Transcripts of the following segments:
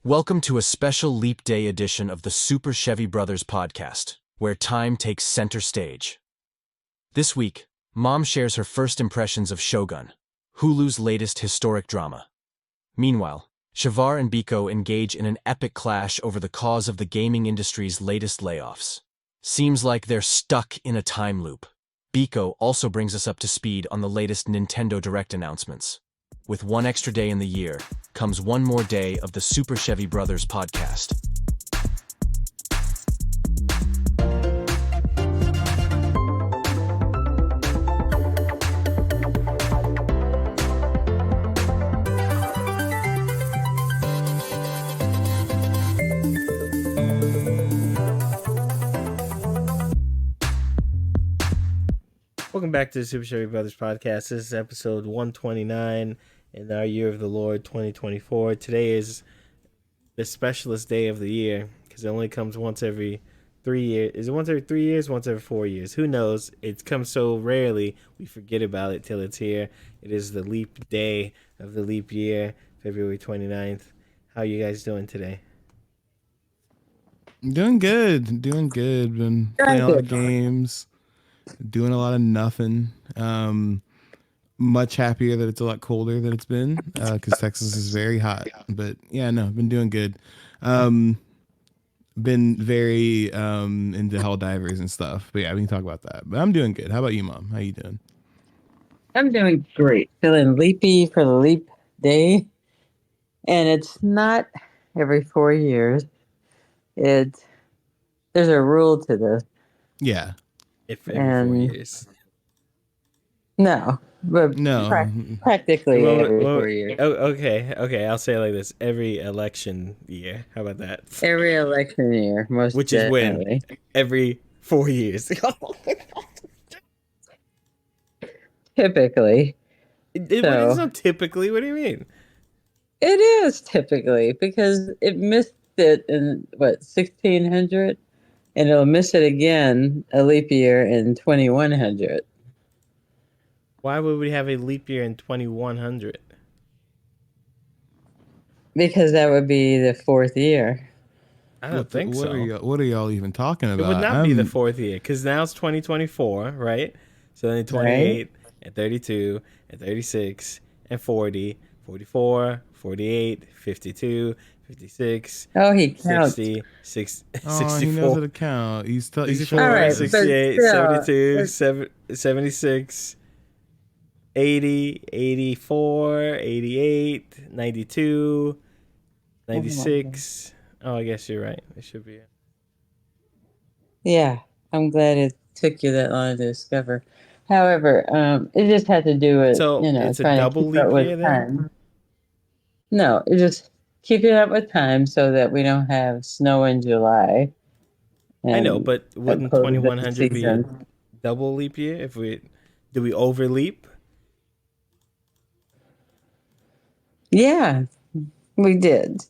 Welcome to a special Leap Day edition of the Super Chevy Brothers Podcast, where time takes center stage. This week, Mom shares her first impressions of Shogun, Hulu's latest historic drama. Meanwhile, Chevar and Biko engage in an epic clash over the cause of the gaming industry's latest layoffs. Seems like they're stuck in a time loop. Biko also brings us up to speed on the latest Nintendo Direct announcements. With one extra day in the year, comes one more day of the Super Chevy Brothers Podcast. Welcome back to the Super Chevy Brothers Podcast. This is episode 129 in our year of the Lord 2024. Today is the specialist day of the year because it only comes once every 3 years. Is it once every 3 years? Once every 4 years? Who knows? It comes so rarely we forget about it till it's here. It is the leap day of the leap year, February 29th. How are you guys doing today? Doing good. Been playing a lot of games. Doing a lot of nothing. Much happier that it's a lot colder than it's been because Texas is very hot. But yeah, no, been doing good. Been very into hell divers and stuff. But yeah, we can talk about that. But I'm doing good. How about you, Mom? How you doing? I'm doing great. Feeling leapy for the leap day. And it's not every 4 years. There's a rule to this. Yeah. If every 4 years. No, but practically every 4 years. Oh, okay. I'll say it like this: every election year. How about that? Every election year, which is when every 4 years. Typically. It's not typically. What do you mean? It is typically because it missed it in 1600. And it'll miss it again, a leap year in 2100. Why would we have a leap year in 2100? Because that would be the fourth year. I don't think so. What are y'all even talking about? It would not be the fourth year because now it's 2024, right? So then 28 and 32 and 36 and 40, 44, 48, 52, 56. Oh, he counts. 60, 64. Oh, he knows how to count. He's 64, right, 68, 72, 76, 80, 84, 88, 92, 96. Oh, I guess you're right. It should be it. Yeah, I'm glad it took you that long to discover. However, it just had to do with, it's a double leap year then? No, it just keeping up with time so that we don't have snow in July. I know, but wouldn't 2100 be a double leap year? Do we overleap? Yeah, we did.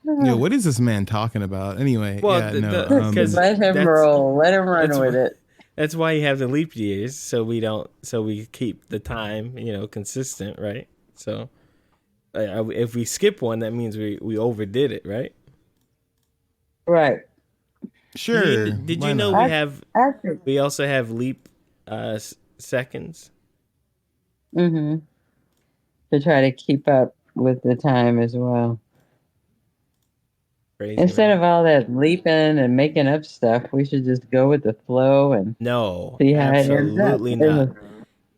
Yeah, what is this man talking about? Anyway, well, let him roll. Let him run with it. That's why you have the leap years, so we keep the time, consistent, right? So if we skip one, that means we overdid it, right? Right. Sure. Did you know we also have leap seconds? Mm-hmm. To try to keep up with the time as well. Crazy, Instead of all that leaping and making up stuff, we should just go with the flow and see how absolutely it ends up. Not.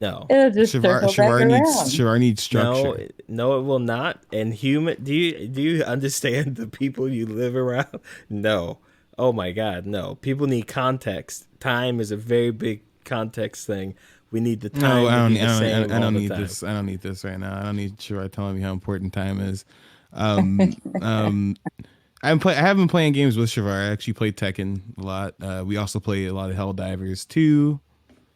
No. It'll just Chevar needs structure. No, it will not. And do you understand the people you live around? No. Oh my God, no. People need context. Time is a very big context thing. We need the time. No, I don't need this. I don't need this right now. I don't need Chevar telling me how important time is. I have been playing games with Chevar. I actually played Tekken a lot. We also play a lot of Helldivers too.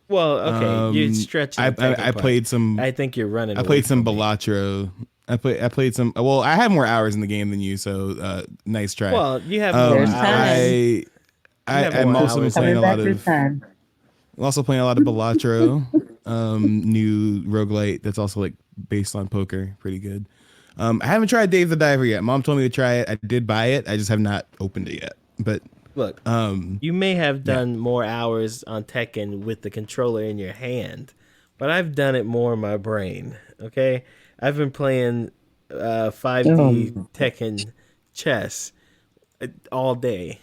Well, okay, you're stretching. I played some. I think you're running. I played some Balatro. I played some. Well, I had more hours in the game than you, so nice try. Well, you have more hours. I'm also playing a lot of. I'm also playing a lot of Balatro, new roguelite that's also like based on poker, pretty good. I haven't tried Dave the Diver yet. Mom told me to try it. I did buy it. I just have not opened it yet. But Look, you may have done more hours on Tekken with the controller in your hand, but I've done it more in my brain. Okay, I've been playing 5D Tekken chess all day.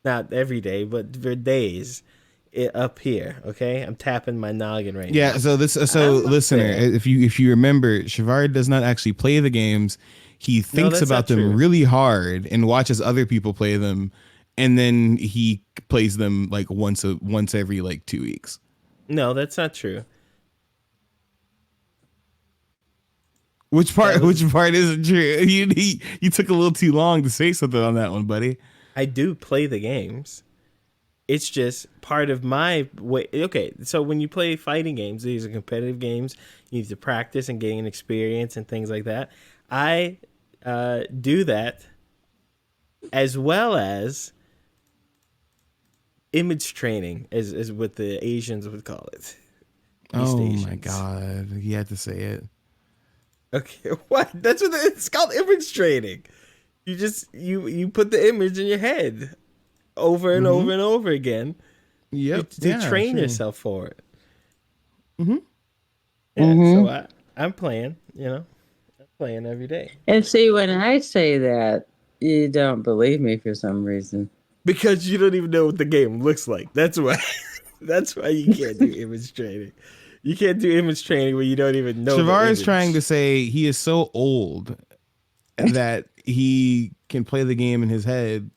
Not every day, but for days. Up here, okay? I'm tapping my noggin right now. Yeah, so listener, if you remember, Chevar does not actually play the games. He thinks about them really hard and watches other people play them, and then he plays them like once every like 2 weeks. No, that's not true. Which part isn't true? You took a little too long to say something on that one, buddy. I do play the games. It's just part of my way. Okay, so when you play fighting games, these are competitive games. You need to practice and gain experience and things like that. I do that as well as image training, as what the Asians would call it. Oh my God, you had to say it. Okay, what? That's what it's called, image training. You just you put the image in your head over and over and over again. Yep. To train yourself for it. Mm-hmm. Yeah, so I'm playing, I'm playing every day. And see, when I say that, you don't believe me for some reason. Because you don't even know what the game looks like. That's why. That's why you can't do image training. You can't do image training when you don't even know. Chevar is trying to say he is so old that he can play the game in his head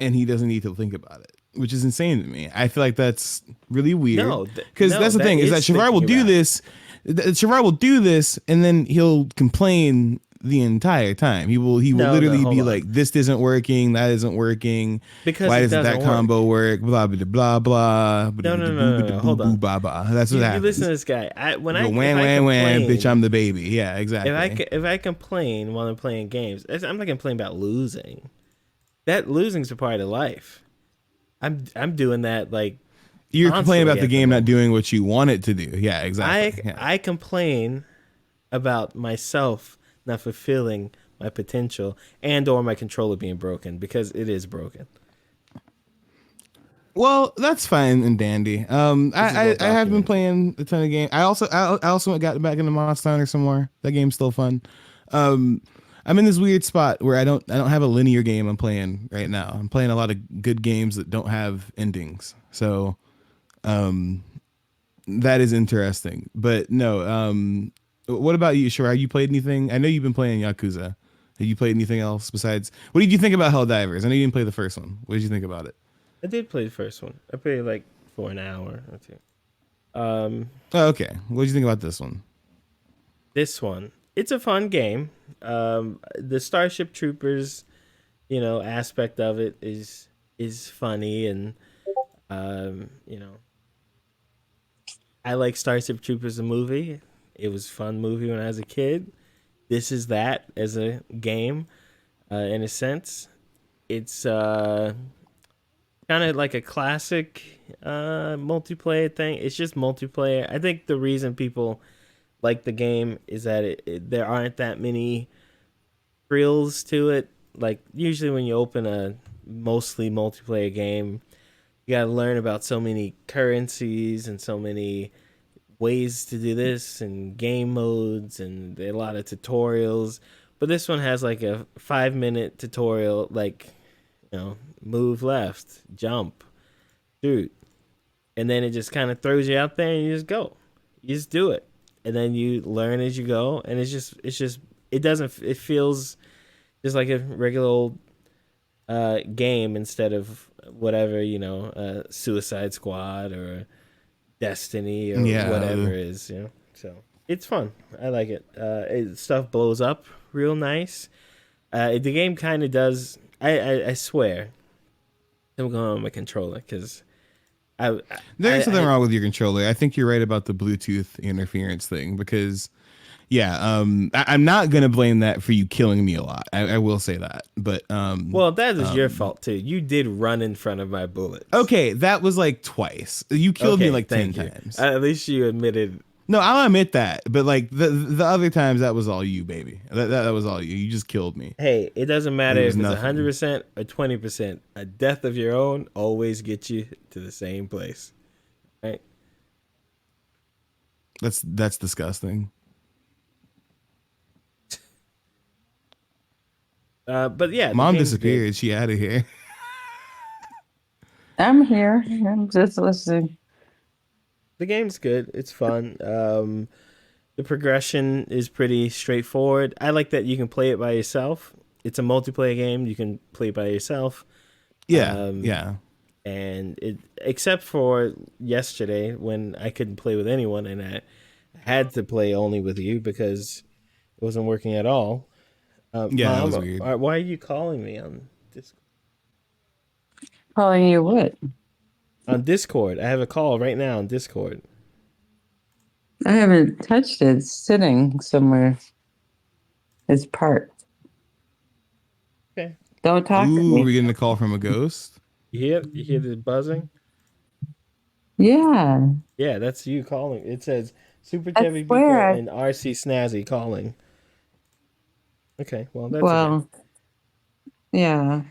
and he doesn't need to think about it, which is insane to me. I feel like that's really weird. Because that's the thing is that Chevar will do this. Chevar will do this and then he'll complain the entire time. He will literally be like, this isn't working, that isn't working. Because why doesn't that combo work? Blah blah blah blah. No. Hold on. That's what happens. You listen to this guy. When I wham, bitch, I'm the baby. Yeah, exactly. If I complain while I'm playing games, I'm not complaining about losing. That losing's a part of life. I'm doing that like. You're complaining about the game not doing what you want it to do. Yeah, exactly. I complain about myself not fulfilling my potential and or my controller being broken, because it is broken. Well, that's fine and dandy. I have been playing a ton of games. I also got back into Monster Hunter some more. That game's still fun. I'm in this weird spot where I don't have a linear game I'm playing right now. I'm playing a lot of good games that don't have endings. So that is interesting. But no, what about you, Shara? You played anything? I know you've been playing Yakuza. Have you played anything else besides? What did you think about Helldivers? I know you didn't play the first one. What did you think about it? I did play the first one. I played like for an hour or two. Okay. What did you think about this one? This one, it's a fun game. The Starship Troopers, aspect of it is funny, and I like Starship Troopers the movie. It was a fun movie when I was a kid. This is that as a game, in a sense. It's kind of like a classic multiplayer thing. It's just multiplayer. I think the reason people like the game is that there aren't that many thrills to it. Like usually when you open a mostly multiplayer game, you got to learn about so many currencies and so many ways to do this and game modes and a lot of tutorials. But this one has like a 5-minute tutorial, like, move left, jump, shoot. And then it just kind of throws you out there and you just go. You just do it. And then you learn as you go. And it feels just like a regular old game instead of whatever, Suicide Squad or Destiny or whatever it is, So it's fun. I like it. Stuff blows up real nice. The game kind of does. I swear, I'm going on my controller because there's something wrong with your controller. I think you're right about the Bluetooth interference thing because, I'm not gonna blame that for you killing me a lot. I will say that, but well, that is your fault too. You did run in front of my bullets. Okay, that was like twice. You killed me like 10 times. At least you admitted No, I'll admit that, but like the other times, that was all you, baby. That was all you. You just killed me. Hey, it doesn't matter It if was it's nothing. 100% or 20%. A death of your own always gets you to the same place, right? That's disgusting. But yeah, the Mom game's disappeared. great. She out of here. I'm here. I'm just listening. The game's good. It's fun. The progression is pretty straightforward. I like that you can play it by yourself. It's a multiplayer game. You can play it by yourself. Yeah, Um, yeah. And it, except for yesterday when I couldn't play with anyone and I had to play only with you because it wasn't working at all. Yeah, that Mom, was weird. why are you calling me on Discord? Calling you what? On Discord, I have a call right now on Discord. I haven't touched it. It's sitting somewhere. It's parked. Okay, Don't talk to Ooh, me. we're getting a call from a ghost. you hear the buzzing? Yeah. Yeah, that's you calling. It says Super I Chevy swear Biko I- and RC Snazzy calling. Okay, well that's okay. Well, yeah.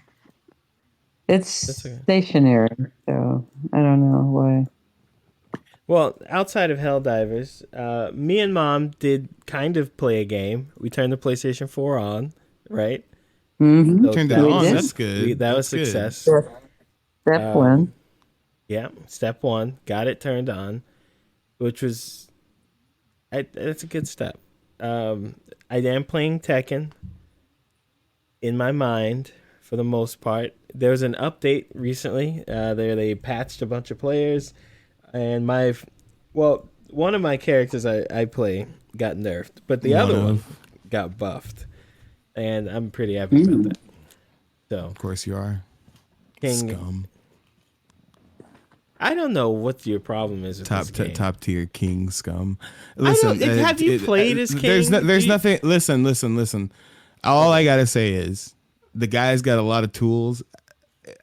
It's That's okay. stationary, so I don't know why. Well, outside of Helldivers, me and Mom did kind of play a game. We turned the PlayStation 4 on, right? Mm-hmm. So Turned it that on. was- That's good. that was That's good. success. Step Um, one. Yeah, step one, got it turned on, which was, that's a good step. I am playing Tekken in my mind for the most part. There was an update recently. They patched a bunch of players, and one of my characters I play got nerfed, but the other one got buffed, and I'm pretty happy about that. So, Of course you are. King, Scum. I don't know what your problem is with this game. Top tier king scum. don't- have you played as There's king? there's nothing. Listen. All I gotta say is the guy's got a lot of tools.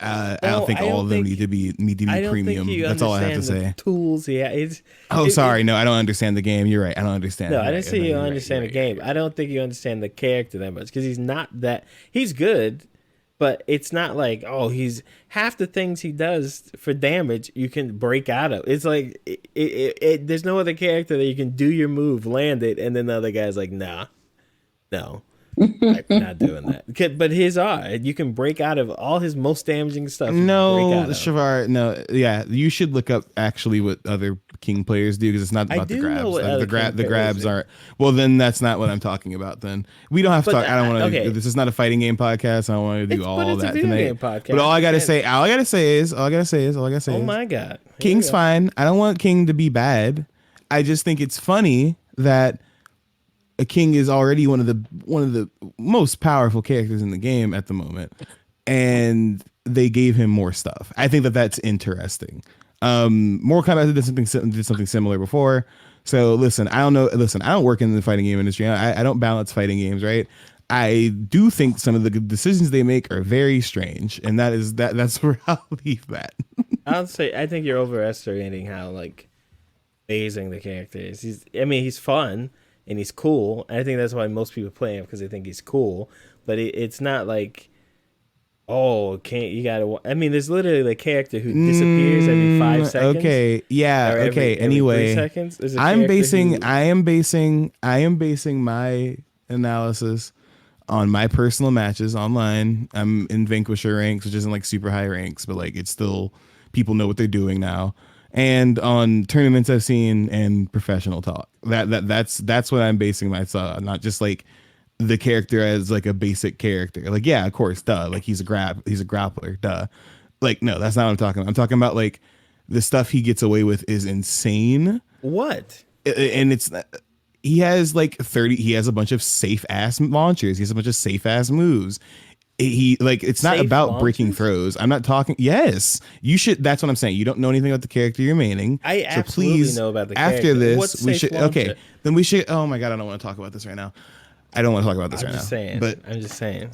I don't think all of them need to be I don't premium. think you That's all I have to understand say. the tools, yeah. Sorry, no, I don't understand the game. You're right. I don't understand. No, You're I didn't right. say you You're don't right. understand You're the right. game. I don't think you understand the character that much because he's not that. He's good, but it's not like he's half the things he does for damage you can break out of. It's like there's no other character that you can do your move, land it, and then the other guy's like, no, I'm not doing that. But his are. You can break out of all his most damaging stuff. No, Chevar, no, yeah, you should look up actually what other king players do because it's not about the do know grabs. what other king The grabs players do. aren't. Well, then that's not what I'm talking about. Then we don't have to But talk. I don't want to. okay. This is not a fighting game podcast. I don't want to do But all it's a that video tonight. game podcast. But all I gotta And- say is, Oh my god, Here we King's go. fine. I don't want King to be bad. I just think it's funny that a king is already one of the most powerful characters in the game at the moment, and they gave him more stuff. I think that's interesting. Mortal Kombat did something similar before. So listen, I don't know. Listen, I don't work in the fighting game industry. I don't balance fighting games, right? I do think some of the decisions they make are very strange, and that's where I'll leave that. I think you're overestimating how amazing the character is. He's fun and he's cool. And I think that's why most people play him because they think he's cool. But it's not like, there's literally a character who disappears every 5 seconds. Okay, yeah, or every- okay. every Anyway, 3 seconds. There's a I am character basing my analysis on my personal matches online. I'm in Vanquisher ranks, which isn't like super high ranks, but like it's still people know what they're doing now. And on tournaments I've seen and professional talk. That's what I'm basing my thought on, not just like the character as like a basic character. Like, yeah, of course, duh. Like he's a grappler, duh. Like, no, that's not what I'm talking about. I'm talking about like the stuff he gets away with is insane. What? And it's he has like 30. He has a bunch of safe ass launchers. He has a bunch of safe ass moves. He like it's not Safe about breaking launchers? throws. I'm not talking. Yes, you should. That's what I'm saying. You don't know anything about the character you're maining. I absolutely know about the after character. this, What's we safe should. launcher? Okay, then we should. Oh my god, I don't want to talk about this right now. I don't want to talk about this right now. I'm just saying.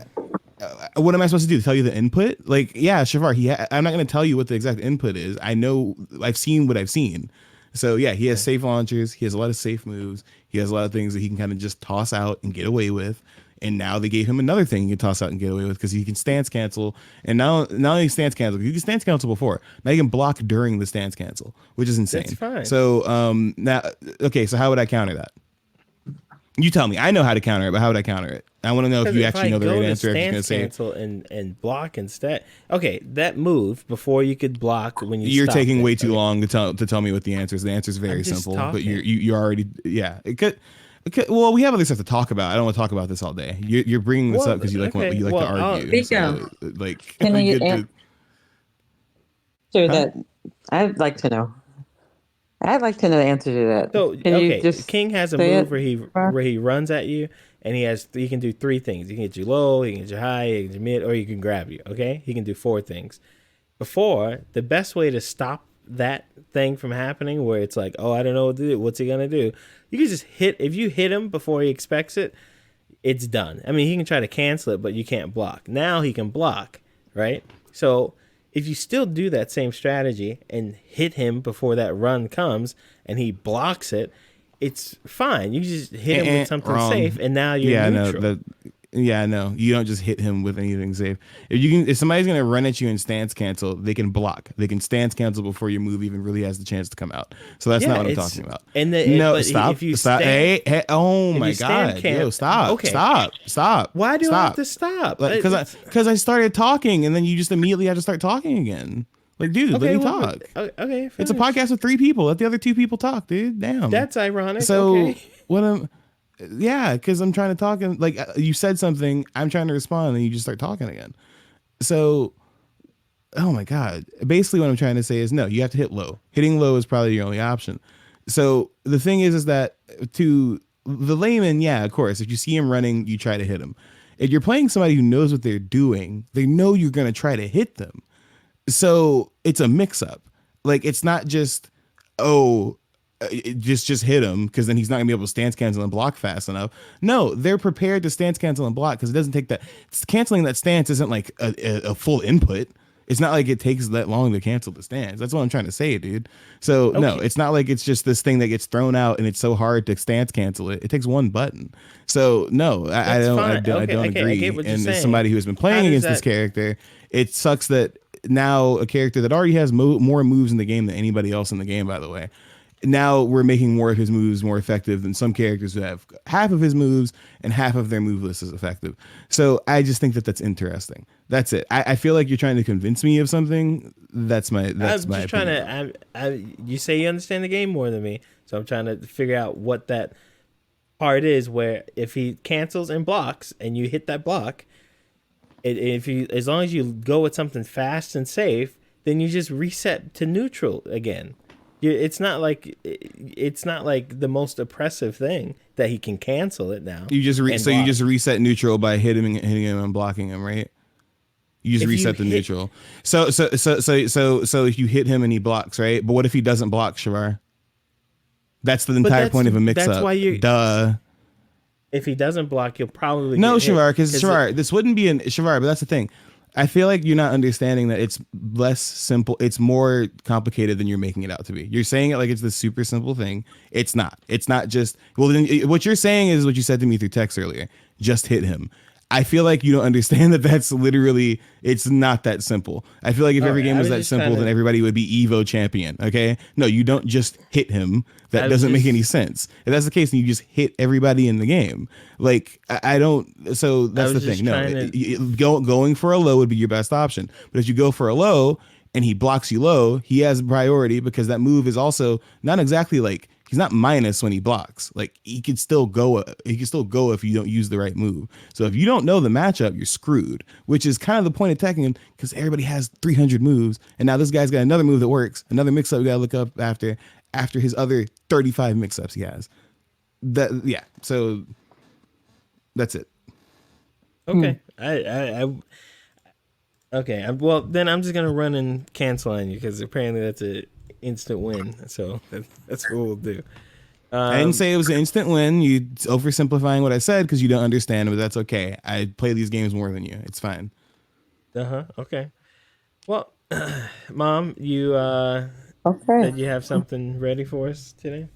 What am I supposed to do? Tell you the input? Like, yeah, Chevar. I'm not going to tell you what the exact input is. I know. I've seen what I've seen. So yeah, he has safe launchers. He has a lot of safe moves. He has a lot of things that he can kind of just toss out and get away with. And now they gave him another thing he can toss out and get away with because he can stance cancel. And now only stance cancel. You can stance cancel before. Now you can block during the stance cancel, which is insane. That's fine. So now, okay, so how would I counter that? You tell me. I know how to counter it, but how would I counter it? I want to know if you actually know the right answer. If you're going to say cancel and block instead. Okay, that move before you could block when you. You're taking way too long to tell me what the answer is. The answer is very simple, talking. but you already It could. Well, we have other stuff to talk about. I don't want to talk about this all day. You're bringing this up because you like to argue. Biko, like, can you answer that? I'd like to know. I'd like to know the answer to that. So King has a move where he runs at you, and he can do three things. He can get you low, he can get you high, he can get you mid, or he can grab you. Okay, he can do four things. Before, the best way to stop that thing from happening, where it's like, oh, I don't know what to do. What's he gonna do? You can just hit. If you hit him before he expects it, it's done. I mean, he can try to cancel it, but you can't block. Now he can block, right? So if you still do that same strategy and hit him before that run comes and he blocks it, it's fine. You just hit him with something safe, and now you're neutral. No, you don't just hit him with anything safe. If somebody's gonna run at you and stance cancel, they can block. They can stance cancel before your move even really has the chance to come out. So that's not what I'm talking about. Stop. Stop. Hey, oh my God. Yo, stop. Okay. Stop. Why do I have to stop? Because I started talking and then you just immediately had to start talking again. Like, dude, let me talk. Okay. Finish. It's a podcast with 3 people. Let the other 2 people talk, dude. Damn. That's ironic. So because I'm trying to talk and like you said something, I'm trying to respond and you just start talking again. So, oh my God. Basically what I'm trying to say is no, you have to hit low. Hitting low is probably your only option. So the thing is that to the layman, yeah, of course, if you see him running, you try to hit him. If you're playing somebody who knows what they're doing, they know you're going to try to hit them. So it's a mix up. Like, it's not just, just hit him because then he's not gonna be able to stance cancel and block fast enough. No, they're prepared to stance cancel and block because it doesn't take that. Canceling that stance isn't like a full input. It's not like it takes that long to cancel the stance. That's what I'm trying to say, dude. So no, it's not like it's just this thing that gets thrown out and it's so hard to stance cancel it. It takes one button. So no, I don't agree. And as somebody who has been playing against this character, it sucks that now a character that already has more moves in the game than anybody else in the game, by the way. Now we're making more of his moves more effective than some characters who have half of his moves and half of their move list is effective. So I just think that that's interesting. That's it. I feel like you're trying to convince me of something. That's my opinion. You say you understand the game more than me, so I'm trying to figure out what that part is where if he cancels and blocks and you hit that block, as long as you go with something fast and safe, then you just reset to neutral again. It's not like the most oppressive thing that he can cancel it now. You just reset neutral by hitting him and blocking him, right? You just reset the neutral. So if you hit him and he blocks, right? But what if he doesn't block, Chevar? That's the entire point of a mix-up. That's why duh. If he doesn't block, you'll probably Chevar, because Chevar, this wouldn't be an Chevar, but that's the thing. I feel like you're not understanding that it's less simple. It's more complicated than you're making it out to be. You're saying it like it's this super simple thing. It's not. It's not just, well, then what you're saying is what you said to me through text earlier. Just hit him. I feel like you don't understand that that's literally, it's not that simple. I feel like if every game was that simple, then everybody would be Evo champion. Okay. No, you don't just hit him. That doesn't make any sense. If that's the case, then you just hit everybody in the game. Like, I don't, so that's the thing. No, going for a low would be your best option. But if you go for a low and he blocks you low, he has priority because that move is also not exactly like, he's not minus when he blocks. Like, he can still go if you don't use the right move. So if you don't know the matchup, you're screwed, which is kind of the point of attacking him because everybody has 300 moves. And now this guy's got another move that works, another mix up we got to look up after his other 35 mix ups he has. So that's it. Okay. Okay. Well, then I'm just going to run and cancel on you because apparently that's a instant win. So that's what we'll do. I didn't say it was an instant win. You oversimplifying what I said because you don't understand, but that's okay. I play these games more than you. It's fine. Okay. Well, Mom, you Okay. Did you have something ready for us today?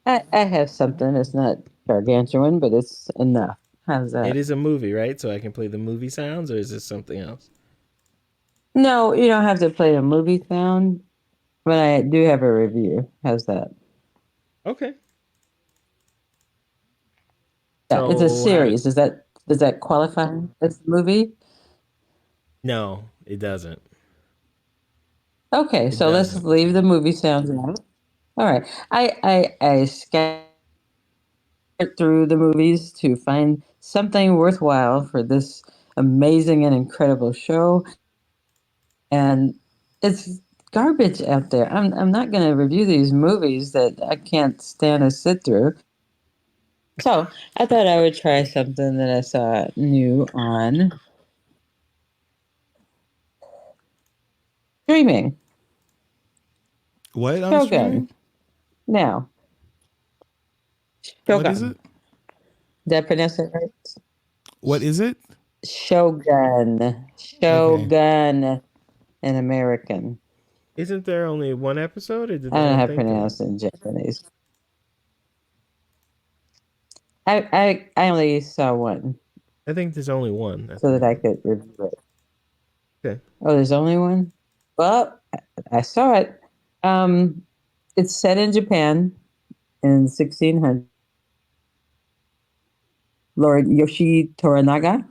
I have something. It's not gargantuan, but it's enough. How's It that? is a movie, right? So I can play the movie sounds, or is this something else? No, you don't have to play a movie sound, but I do have a review. How's that? Okay. Yeah, it's a So how did? series. Does that qualify as a movie? No, it doesn't. Okay, It so let's doesn't. leave the movie sounds out. All right. I scoured through the movies to find something worthwhile for this amazing and incredible show, and it's garbage out there. I'm not going to review these movies that I can't stand to sit through. So I thought I would try something that I saw new on streaming. What on Shogun. streaming? Now, What is Shogun. it? Did I pronounce it right? What is it? Shogun. Okay. Shogun. An American. Isn't there only one episode, or did I the don't know whole how to thing come out? pronounce it in Japanese. I only saw one I think there's only one at the so that I moment. could review it. Okay. Oh, there's only one? Well, I saw it. Um, it's set in Japan in 1600. Lord Yoshi Toranaga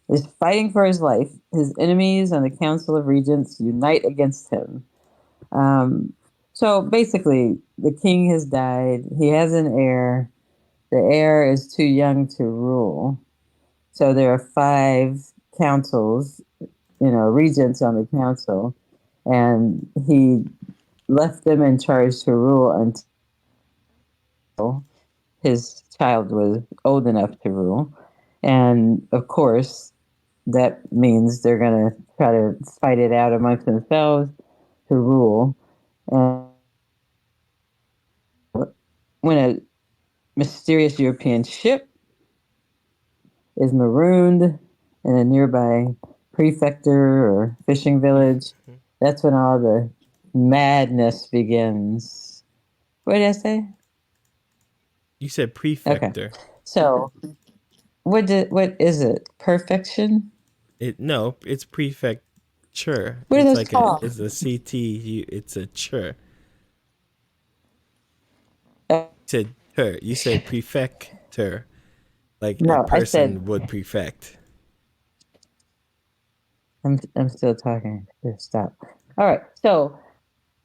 is fighting for his life. His enemies and the Council of Regents unite against him. Um, so basically, the king has died. He has an heir. The heir is too young to rule. So there are 5 councils, regents on the council, and he left them in charge to rule until his child was old enough to rule. And of course, that means they're going to try to fight it out amongst themselves to rule. And when a mysterious European ship is marooned in a nearby prefecture or fishing village, that's when all the madness begins. What did I say? You said Okay. prefector. So what is it? Perfection? No, it's prefecture. What are It's those like called? it's a CT. It's a chur. Uh, You said prefecture, like a no, I said person would prefect. I'm still talking. Here, stop. All right. So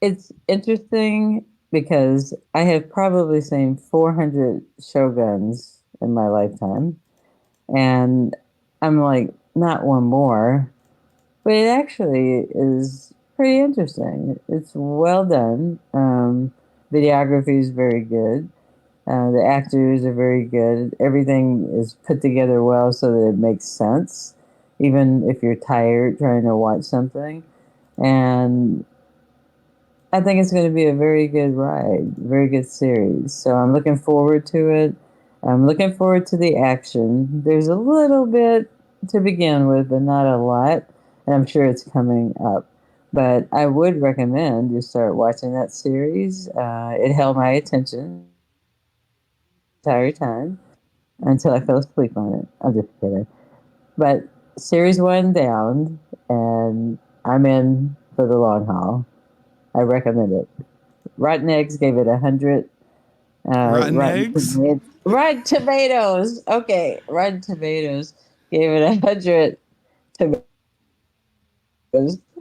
it's interesting because I have probably seen 400 Shoguns in my lifetime. And I'm like, not one more. But it actually is pretty interesting. It's well done. Videography is very good. The actors are very good. Everything is put together well so that it makes sense, even if you're tired trying to watch something. And I think it's going to be a very good ride, very good series. So I'm looking forward to it. I'm looking forward to the action. There's a little bit to begin with, but not a lot. And I'm sure it's coming up. But I would recommend you start watching that series. It held my attention the entire time until I fell asleep on it. I'm just kidding. But series 1 down, and I'm in for the long haul. I recommend it. Rotten Eggs gave it 100. Rotten eggs? Rotten Tomatoes. Okay, Rotten Tomatoes gave it 100 tomatoes.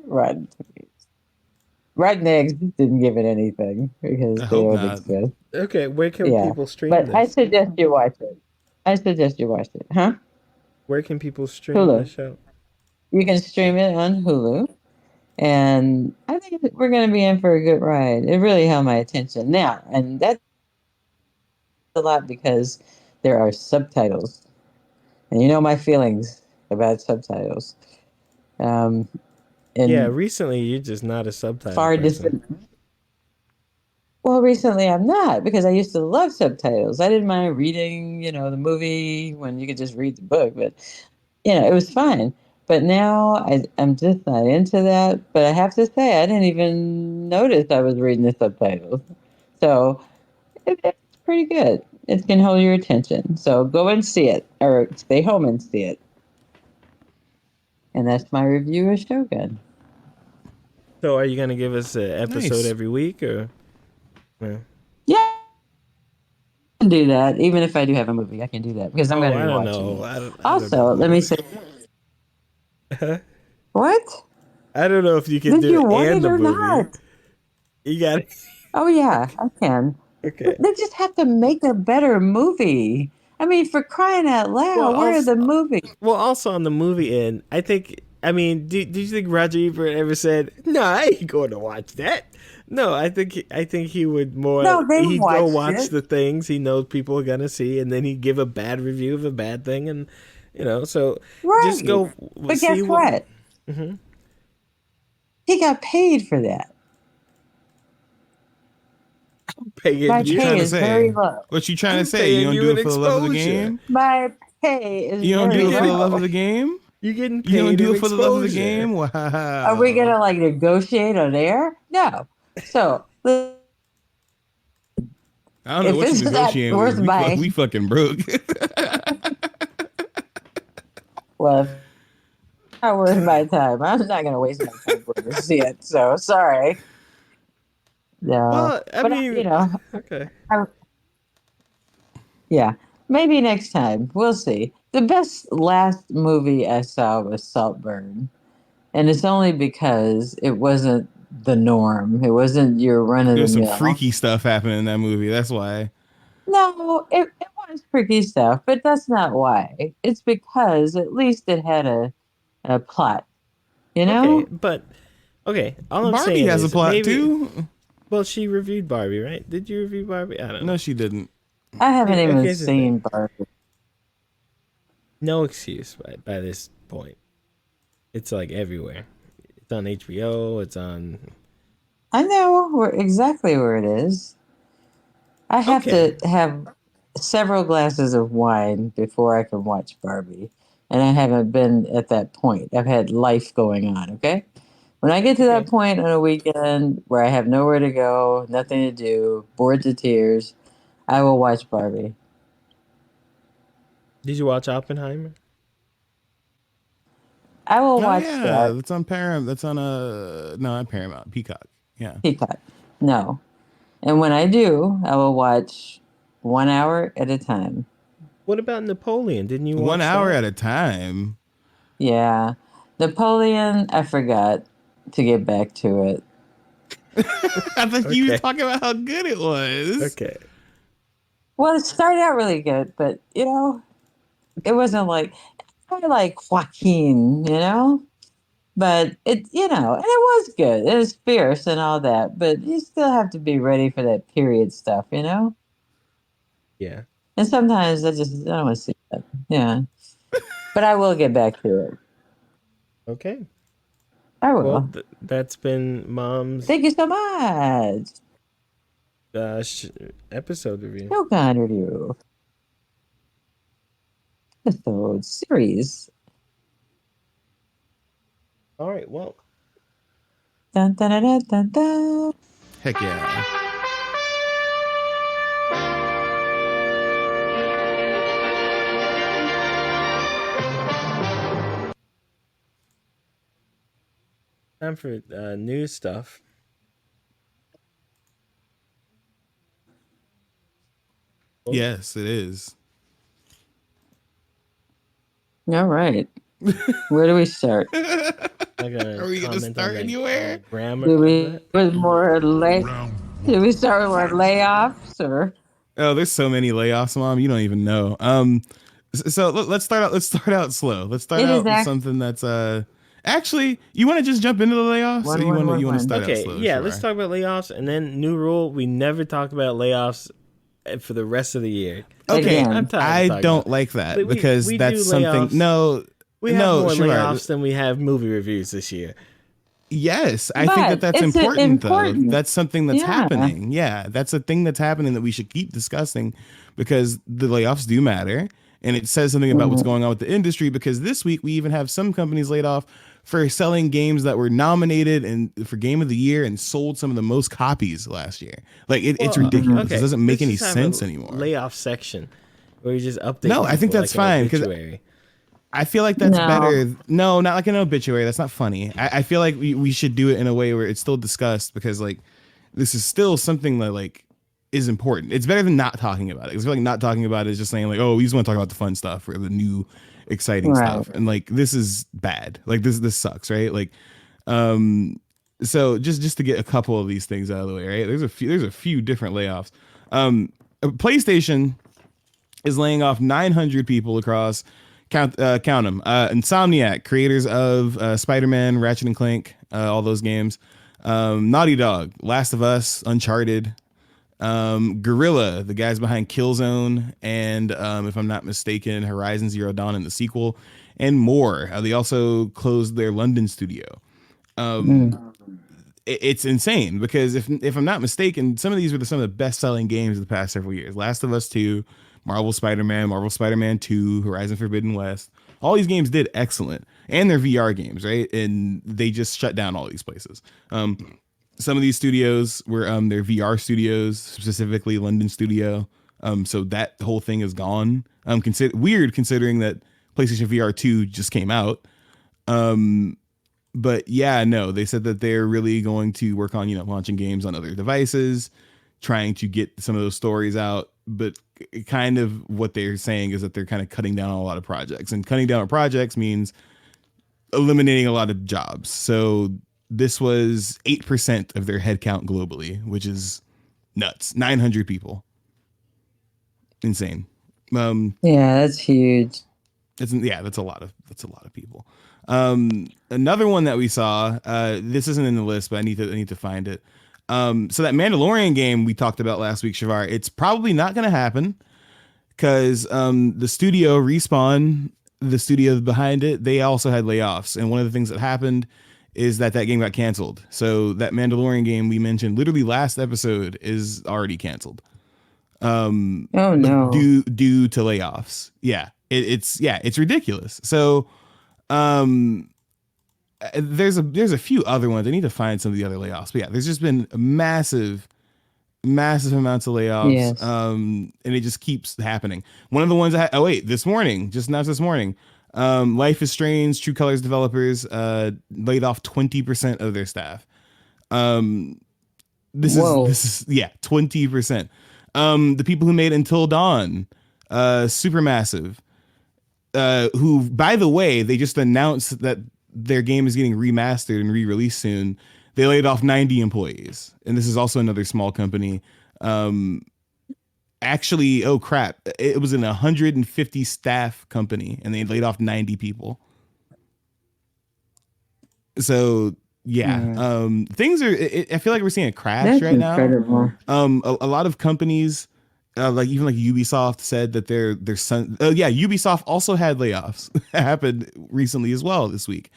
Rotten Tomatoes. Rotten Eggs didn't give it anything because I they hope don't not. exist. Okay, where can Yeah, people stream but I this? suggest you watch it. Huh? Where can people stream the Hulu. show? You can stream it on Hulu. And I think we're going to be in for a good ride. It really held my attention. Now, and that's a lot because there are subtitles. And you know my feelings about subtitles. Um, Yeah, in recently you're just not a subtitle far person. distant. Well, recently I'm not because I used to love subtitles. I didn't mind reading, the movie when you could just read the book, but it was fine. But now I'm just not into that. But I have to say, I didn't even notice I was reading the subtitles. So it's pretty good. It can hold your attention. So go and see it, or stay home and see it. And that's my review of Shogun. So are you gonna give us an episode Nice. every week, or? Yeah. Yeah, I can do that. Even if I do have a movie, I can do that because I'm going to I be don't watching know. it. I Also, don't know. let me say, what? I don't know if you can Did do you it want and it the or movie. not? You got it. Oh yeah, I can. Okay. They just have to make a better movie. I mean, for crying out loud, Well, where are also, the movies? also on the movie end, I think. I mean, did you think Roger Ebert ever said, "No, I ain't going to watch that"? No, I think he would more. No, they He'd go watched watch it. the things he knows people are gonna see, and then he'd give a bad review of a bad thing, and so Right. just go But see guess what? Mhm. He got paid for that. Paying My What you pay trying to is very say? low. What you trying to I'm say? You paying don't you do an it for the love of the exposure. game? My pay is You don't very do it for the low. love of the game? You're getting You don't paid do in it for the love of the exposure. game? Wow. Are we gonna like negotiate on air? No. So I don't know if what it's you're not negotiating worth with. my We fucking broke. well, if it's not worth my time. I'm not gonna waste my time going to see it. So sorry. No, Well, I but mean, okay. yeah, maybe next time we'll see. The best last movie I saw was Saltburn, and it's only because it wasn't the norm. It wasn't your run of the There's some mill. freaky stuff happening in that movie. That's why. No, it was freaky stuff, but that's not why. It's because at least it had a plot, you know? Okay, but all I'm Barbie saying has a is plot maybe. too. Well, she reviewed Barbie, right? Did you review Barbie? I don't know. No, she didn't. I haven't even Here's the seen Barbie. No excuse by this point. It's like everywhere. It's on HBO. It's on. I know exactly where it is. I have Okay. to have several glasses of wine before I can watch Barbie, and I haven't been at that point. I've had life going on, okay? When I get to that Okay. point on a weekend where I have nowhere to go, nothing to do, bored to tears, I will watch Barbie. Did you watch Oppenheimer? I will Oh watch yeah, that. that's on Paramount. That's on not Paramount. Peacock. Yeah. Peacock. No. And when I do, I will watch 1 hour at a time. What about Napoleon? Didn't you watch 1 hour that? at a time. Yeah. Napoleon, I forgot to get back to it. I thought you was talking about how good it was. Okay. Well, it started out really good, but it wasn't like I like Joaquin, but and it was good. It was fierce and all that, but you still have to be ready for that period stuff. Yeah. And sometimes I don't want to see that. Yeah, but I will get back to it. Okay. I will. Well, that's been Mom's Thank you so much. episode review. Shogun review episode series. All right. Well. Dun, dun, dun, dun, dun, dun. Heck yeah. Time for news stuff. Yes, it is. All right. Where do we start? Are we gonna start anywhere? Grammar. Do we with more do we start with more layoffs or? Oh, there's so many layoffs, Mom. You don't even know. So let's start out. Let's start out slow. Let's start out with something that's Actually, you want to just jump into the layoffs, or you want to start out slow? Yeah, Sure. let's talk about layoffs, and then new rule: we never talk about layoffs for the rest of the year. Okay, Again. I'm tired of I talking don't about it. like that But because we that's do something. layoffs. No, We have no, more sure. layoffs than we have movie reviews this year. Yes, I think But that's it's important, important. though. That's something that's Yeah. happening. Yeah, that's a thing that's happening that we should keep discussing because the layoffs do matter. And it says something about what's going on with the industry, because this week we even have some companies laid off for selling games that were nominated and for Game of the Year and sold some of the most copies last year. Like it's ridiculous. Okay. It doesn't make any Let's just have sense a anymore. Layoff section where you just update. No, I think people that's like an fine, 'cause obituary. I feel like that's No. better. No, not like an obituary. That's not funny. I feel like we should do it in a way where it's still discussed, because like this is still something that like is important. It's better than not talking about it. I feel like not talking about it is just saying like, oh, we just want to talk about the fun stuff or the new exciting Right. stuff. And like this is bad. Like this sucks, right? Like so just to get a couple of these things out of the way, right? There's a few different layoffs. PlayStation is laying off 900 people across count them. Insomniac, creators of Spider-Man, Ratchet and Clank, all those games. Naughty Dog, Last of Us, Uncharted. Guerrilla, the guys behind Killzone, and if I'm not mistaken, Horizon Zero Dawn and the sequel, and more. They also closed their London studio. It's insane, because if I'm not mistaken, some of these were some of the best-selling games of the past several years. Last of Us 2, Marvel Spider-Man 2, Horizon Forbidden West. All these games did excellent, and they're VR games, right? And they just shut down all these places. Some of these studios were their VR studios, specifically London studio. So that whole thing is gone. Weird considering that PlayStation VR 2 just came out. But yeah, no, they said that they're really going to work on, launching games on other devices, trying to get some of those stories out. But kind of what they're saying is that they're kind of cutting down on a lot of projects, and cutting down on projects means eliminating a lot of jobs. So this was 8% of their headcount globally, which is nuts. 900 people. Insane. Yeah, that's huge. That's a lot of people. Another one that we saw, this isn't in the list, but I need to find it. So that Mandalorian game we talked about last week, Chevar, it's probably not going to happen, because the studio Respawn, the studio behind it, they also had layoffs, and one of the things that happened is that game got canceled. So that Mandalorian game we mentioned literally last episode is already canceled. Oh no. Due to layoffs. Yeah. It's ridiculous. So there's a few other ones. I need to find some of the other layoffs. But yeah, there's just been massive amounts of layoffs. Yes. And it just keeps happening. One of the ones this morning, just announced this morning, Life is Strange, True Colors developers laid off 20% of their staff. This is 20%. The people who made Until Dawn, Supermassive, who, by the way, they just announced that their game is getting remastered and re-released soon. They laid off 90 employees, and this is also another small company. Actually, oh crap, it was an 150 staff company, and they laid off 90 people. So yeah, things are. I feel like we're seeing a crash That's right incredible. now. A lot of companies, like Ubisoft, said that their Ubisoft also had layoffs happened recently as well this week.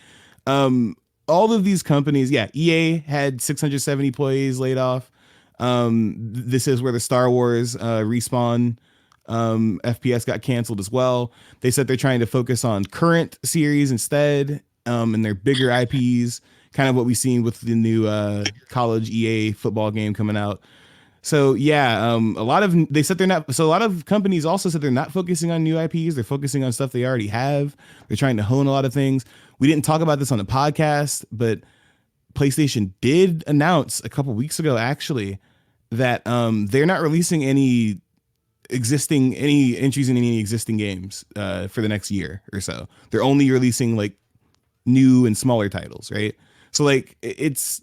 All of these companies, EA had 670 employees laid off. This is where the Star Wars Respawn FPS got canceled as well. They said they're trying to focus on current series instead, and their bigger IPs, kind of what we've seen with the new college EA football game coming out. So yeah, a lot of companies also said they're not focusing on new IPs. They're focusing on stuff they already have. They're trying to hone a lot of things. We didn't talk about this on the podcast, but PlayStation did announce a couple weeks ago, actually, that they're not releasing any entries in any existing games for the next year or so. They're only releasing like new and smaller titles, right? So like it's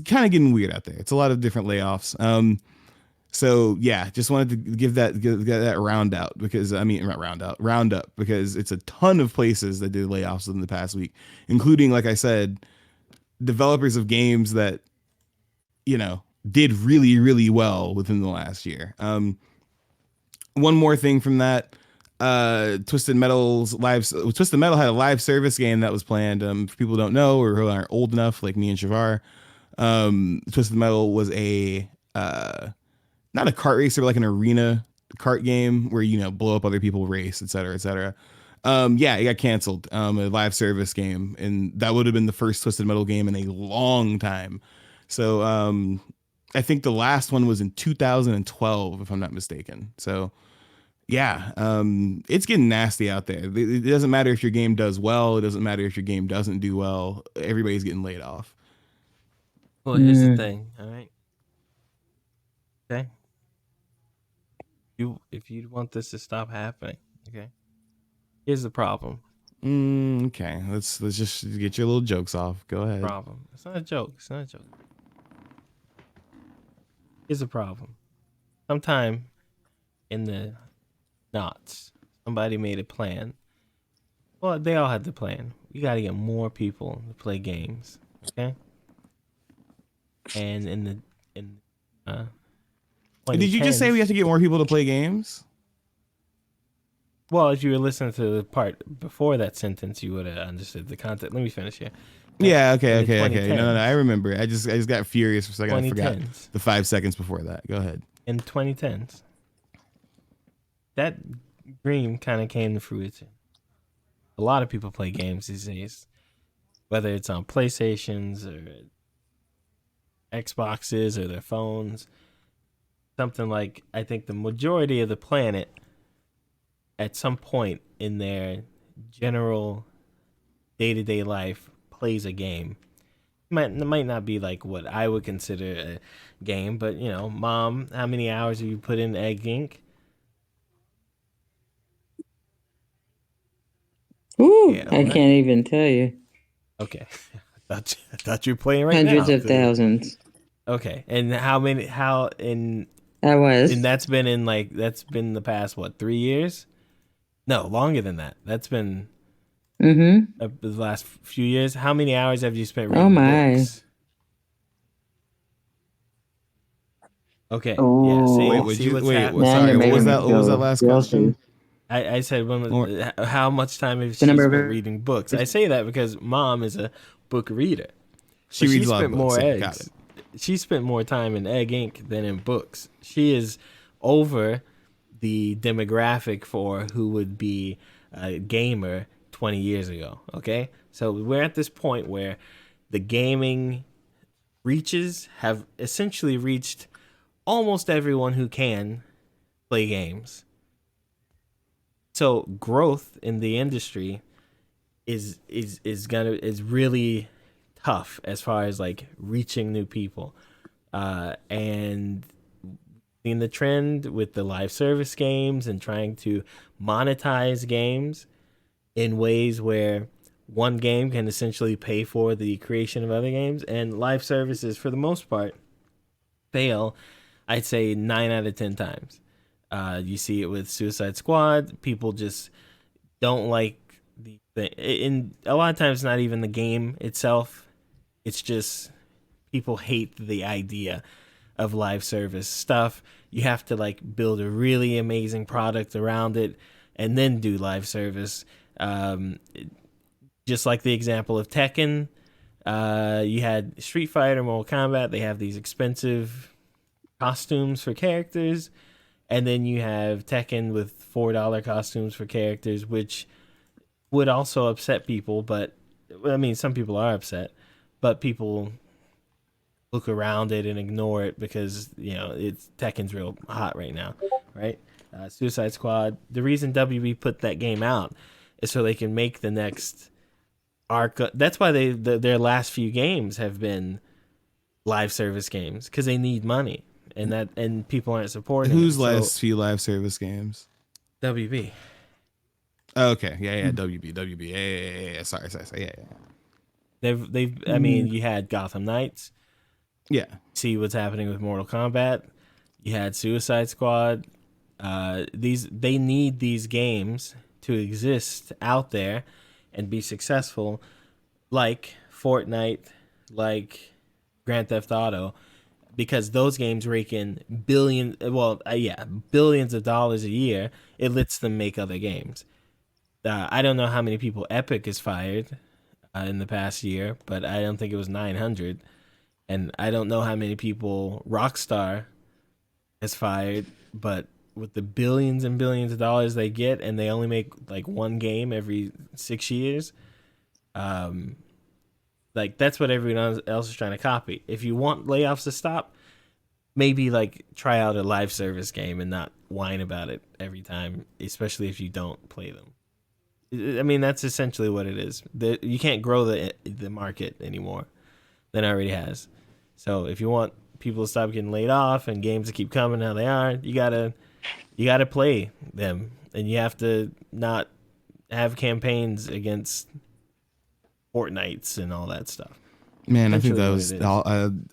kind of getting weird out there. It's a lot of different layoffs. So yeah, just wanted to give that round up, because round up because it's a ton of places that did layoffs in the past week, including, like I said, developers of games that did really, really well within the last year. One more thing from that, Twisted Metal had a live service game that was planned. For people who don't know or who aren't old enough, like me and Chevar, Twisted Metal was a not a kart racer, but like an arena kart game where you blow up other people, race, etc., etc. Yeah, it got canceled. A live service game, and that would have been the first Twisted Metal game in a long time. So I think the last one was in 2012, if I'm not mistaken. So yeah, it's getting nasty out there. It doesn't matter if your game does well. It doesn't matter if your game doesn't do well. Everybody's getting laid off. Well, here's the thing. All right. Okay. If you want this to stop happening, okay. Here's the problem. Okay, let's just get your little jokes off. Go ahead. Problem. It's not a joke. It's not a joke. Here's the problem. Sometime in the knots, somebody made a plan. Well, they all had the plan. We got to get more people to play games, okay? And did you just say we have to get more people to play games? Well, if you were listening to the part before that sentence, you would have understood the content. Let me finish here. Yeah, okay. No, I remember. I just got furious for a second. I forgot 2010s. the 5 seconds before that. Go ahead. In 2010s, that dream kind of came to fruition. A lot of people play games these days, whether it's on PlayStations or Xboxes or their phones. Something like, I think the majority of the planet at some point in their general day-to-day life plays a game. It might not be like what I would consider a game, but Mom, how many hours have you put in Egg Inc? Ooh, yeah, I can't even tell you. Okay. I thought you were playing right Hundreds now. Hundreds of thousands. Okay. And And that's been the past, 3 years? No, longer than that. That's been the last few years. How many hours have you spent reading books? Okay. Oh. Yeah. Sorry. What was that last question? I said, how much time have she spent reading books? I say that because Mom is a book reader. She reads a lot of books. Got it. She spent more time in Egg Inc. than in books. She is over the demographic for who would be a gamer 20 years ago. Okay, so we're at this point where the gaming reaches have essentially reached almost everyone who can play games. So growth in the industry is really tough as far as like reaching new people, and seeing the trend with the live service games and trying to monetize games in ways where one game can essentially pay for the creation of other games, and live services for the most part fail. I'd say 9 out of 10 times. You see it with Suicide Squad. People just don't like the thing. And a lot of times, not even the game itself. It's just people hate the idea of live service stuff. You have to like build a really amazing product around it and then do live service. Just like the example of Tekken, you had Street Fighter, Mortal Kombat. They have these expensive costumes for characters, and then you have Tekken with $4 costumes for characters, which would also upset people. But I mean, some people are upset, but people look around it and ignore it because it's Tekken's real hot right now, right? Suicide Squad. The reason WB put that game out is so they can make the next arc. That's why their last few games have been live service games, because they need money, and people aren't supporting. Whose last few live service games? WB. Oh, okay, yeah, WB, yeah. Sorry, yeah. They've. I mean, you had Gotham Knights. Yeah. See what's happening with Mortal Kombat. You had Suicide Squad. They need these games to exist out there and be successful, like Fortnite, like Grand Theft Auto, because those games rake in billions of dollars a year. It lets them make other games. I don't know how many people Epic has fired in the past year, but I don't think it was 900. And I don't know how many people Rockstar has fired, but with the billions and billions of dollars they get, and they only make like one game every 6 years. Like that's what everyone else is trying to copy. If you want layoffs to stop, maybe like try out a live service game and not whine about it every time, especially if you don't play them. I mean, that's essentially what it is. You can't grow the market anymore than it already has. So if you want people to stop getting laid off and games to keep coming how they are, you gotta play them, and you have to not have campaigns against Fortnites and all that stuff. Man, I think that was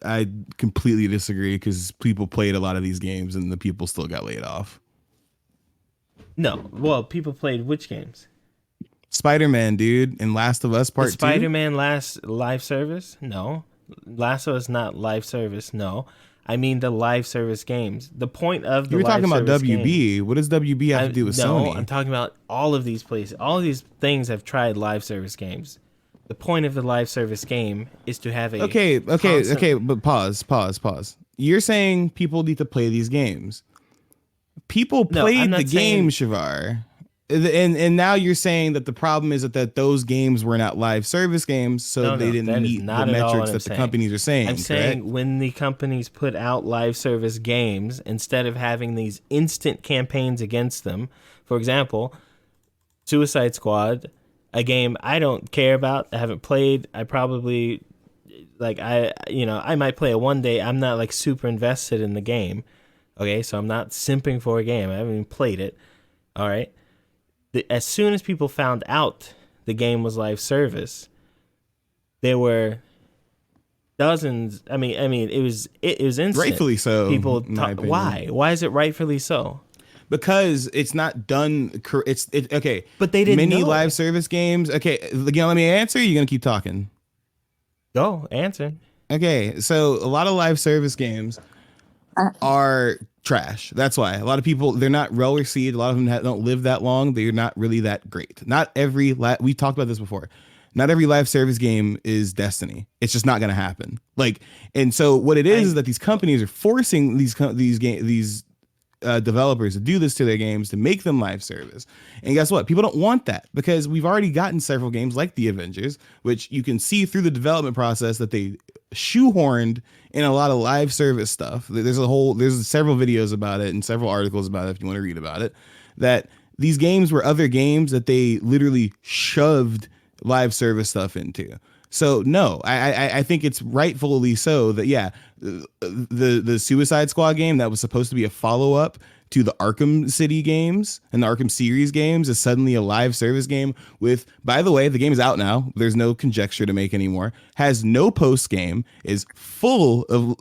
I completely disagree because people played a lot of these games and the people still got laid off. No, well, people played which games? Spider-Man, dude, and Last of Us Part 2. Spider-Man last live service? No. Last of Us not live service? No. I mean the live service games. The point of the you were talking about WB. Game, what does WB have to do with Sony? No, I'm talking about all of these places. All of these things have tried live service games. The point of the live service game is to have a okay, but pause. You're saying people need to play these games. People played the game, Chevar. And now you're saying that the problem is that those games were not live service games, so they didn't meet the metrics that the companies are saying. I'm saying when the companies put out live service games, instead of having these instant campaigns against them, for example, Suicide Squad, a game I don't care about, I haven't played, I probably I might play it one day. I'm not like super invested in the game. Okay, so I'm not simping for a game. I haven't even played it. All right. As soon as people found out the game was live service, there were dozens. I mean, it was instant. Rightfully so. People talk, why? Why is it rightfully so? Because it's not done. It's okay. But they didn't. Many know. live service games. Okay, again, let me answer. You're gonna keep talking. Go answer. Okay, so a lot of live service games are trash. That's why a lot of people, they're not well received. A lot of them don't live that long. They're not really that great. Not every we talked about this before. Not every live service game is Destiny. It's just not going to happen. And so what it is that these companies are forcing these developers to do this to their games to make them live service. And guess what? People don't want that because we've already gotten several games like The Avengers, which you can see through the development process that they shoehorned in a lot of live service stuff. There's several videos about it and several articles about it if you want to read about it, that these games were other games that they literally shoved live service stuff into. So no, I think it's rightfully so that the Suicide Squad game that was supposed to be a follow-up to the Arkham City games and the Arkham series games is suddenly a live service game with, by the way, the game is out now. There's no conjecture to make anymore. Has no post game, is full of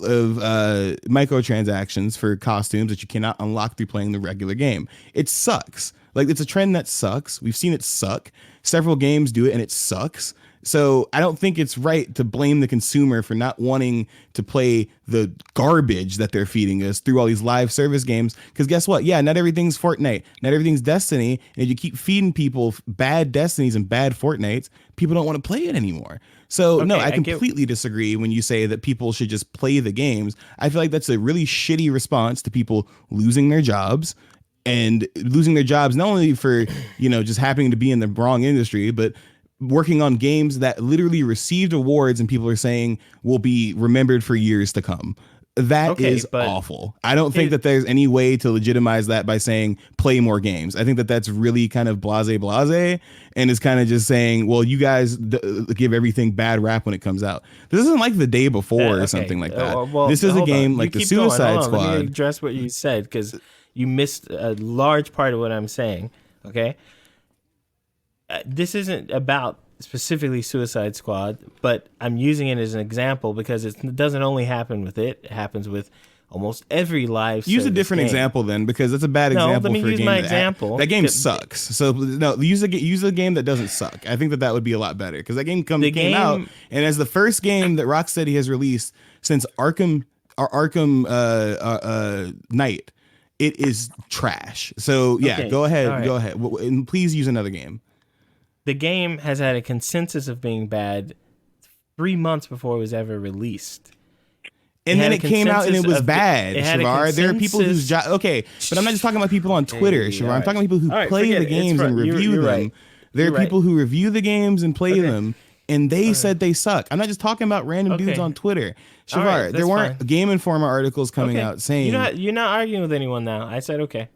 microtransactions for costumes that you cannot unlock through playing the regular game. It sucks. It's a trend that sucks. We've seen it suck. Several games do it and it sucks. So I don't think it's right to blame the consumer for not wanting to play the garbage that they're feeding us through all these live service games. Because guess what? Yeah, not everything's Fortnite. Not everything's Destiny. And if you keep feeding people bad Destinies and bad Fortnites, people don't want to play it anymore. So no, I completely disagree when you say that people should just play the games. I feel like that's a really shitty response to people losing their jobs. And losing their jobs not only for, just happening to be in the wrong industry, but working on games that literally received awards and people are saying will be remembered for years to come. That is awful. I don't think that there's any way to legitimize that by saying play more games. I think that that's really kind of blase and is kind of just saying, well, you guys give everything bad rap when it comes out. This isn't like The Day Before or something like that. This is a game like the Suicide Squad. Let me address what you said because you missed a large part of what I'm saying. Okay. This isn't about specifically Suicide Squad, but I'm using it as an example because it doesn't only happen with it. It happens with almost every live Use a different example then, because that's a bad example for a game. That game sucks. So no, use a game that doesn't suck. I think that would be a lot better because that game came out, and as the first game that Rocksteady has released since Arkham Knight, it is trash. So yeah, go ahead, right. Go ahead, and please use another game. The game has had a consensus of being bad 3 months before it was ever released. And then it came out and it was bad, it had a Chevar. There are people whose consensus- okay, but I'm not just talking about people on Twitter, Hey, Chevar. all I'm right. talking about people who All right, play forget the it. games and You're review them. right. There are You're people who review the games and play Okay. them, and they said they suck. I'm not just talking about random dudes Okay. on Twitter. All Chevar, right, there that's weren't fine. Game Informer articles coming out saying you're not arguing with anyone now. I said okay.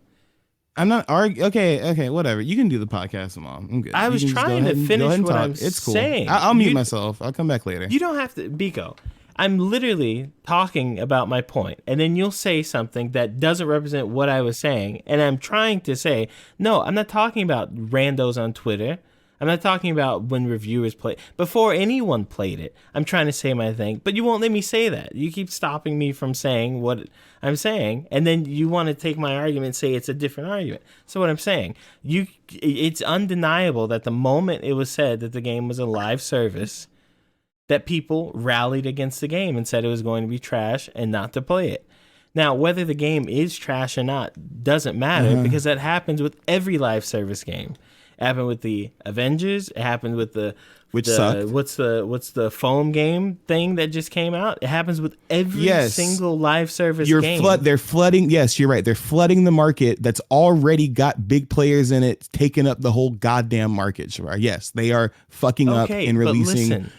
I'm not arguing. Okay, whatever. You can do the podcast, Mom. I'm good. I You was can just go trying ahead to and- finish go ahead and what talk. I'm It's cool. saying. I'll mute You- myself. I'll come back later. You don't have to, Biko. I'm literally talking about my point, and then you'll say something that doesn't represent what I was saying, and I'm trying to say, no, I'm not talking about randos on Twitter. I'm not talking about when reviewers play before anyone played it. I'm trying to say my thing, but you won't let me say that. You keep stopping me from saying what I'm saying, and then you want to take my argument and say it's a different argument. So what I'm saying, it's undeniable that the moment it was said that the game was a live service, that people rallied against the game and said it was going to be trash and not to play it. Now, whether the game is trash or not doesn't matter because that happens with every live service game. It happened with the Avengers. It happened with Which sucked. what's the foam game thing that just came out? It happens with every single live service game. They're flooding. Yes, you're right. They're flooding the market that's already got big players in it, taking up the whole goddamn market. Chevar. Yes, they are fucking up and but releasing listen.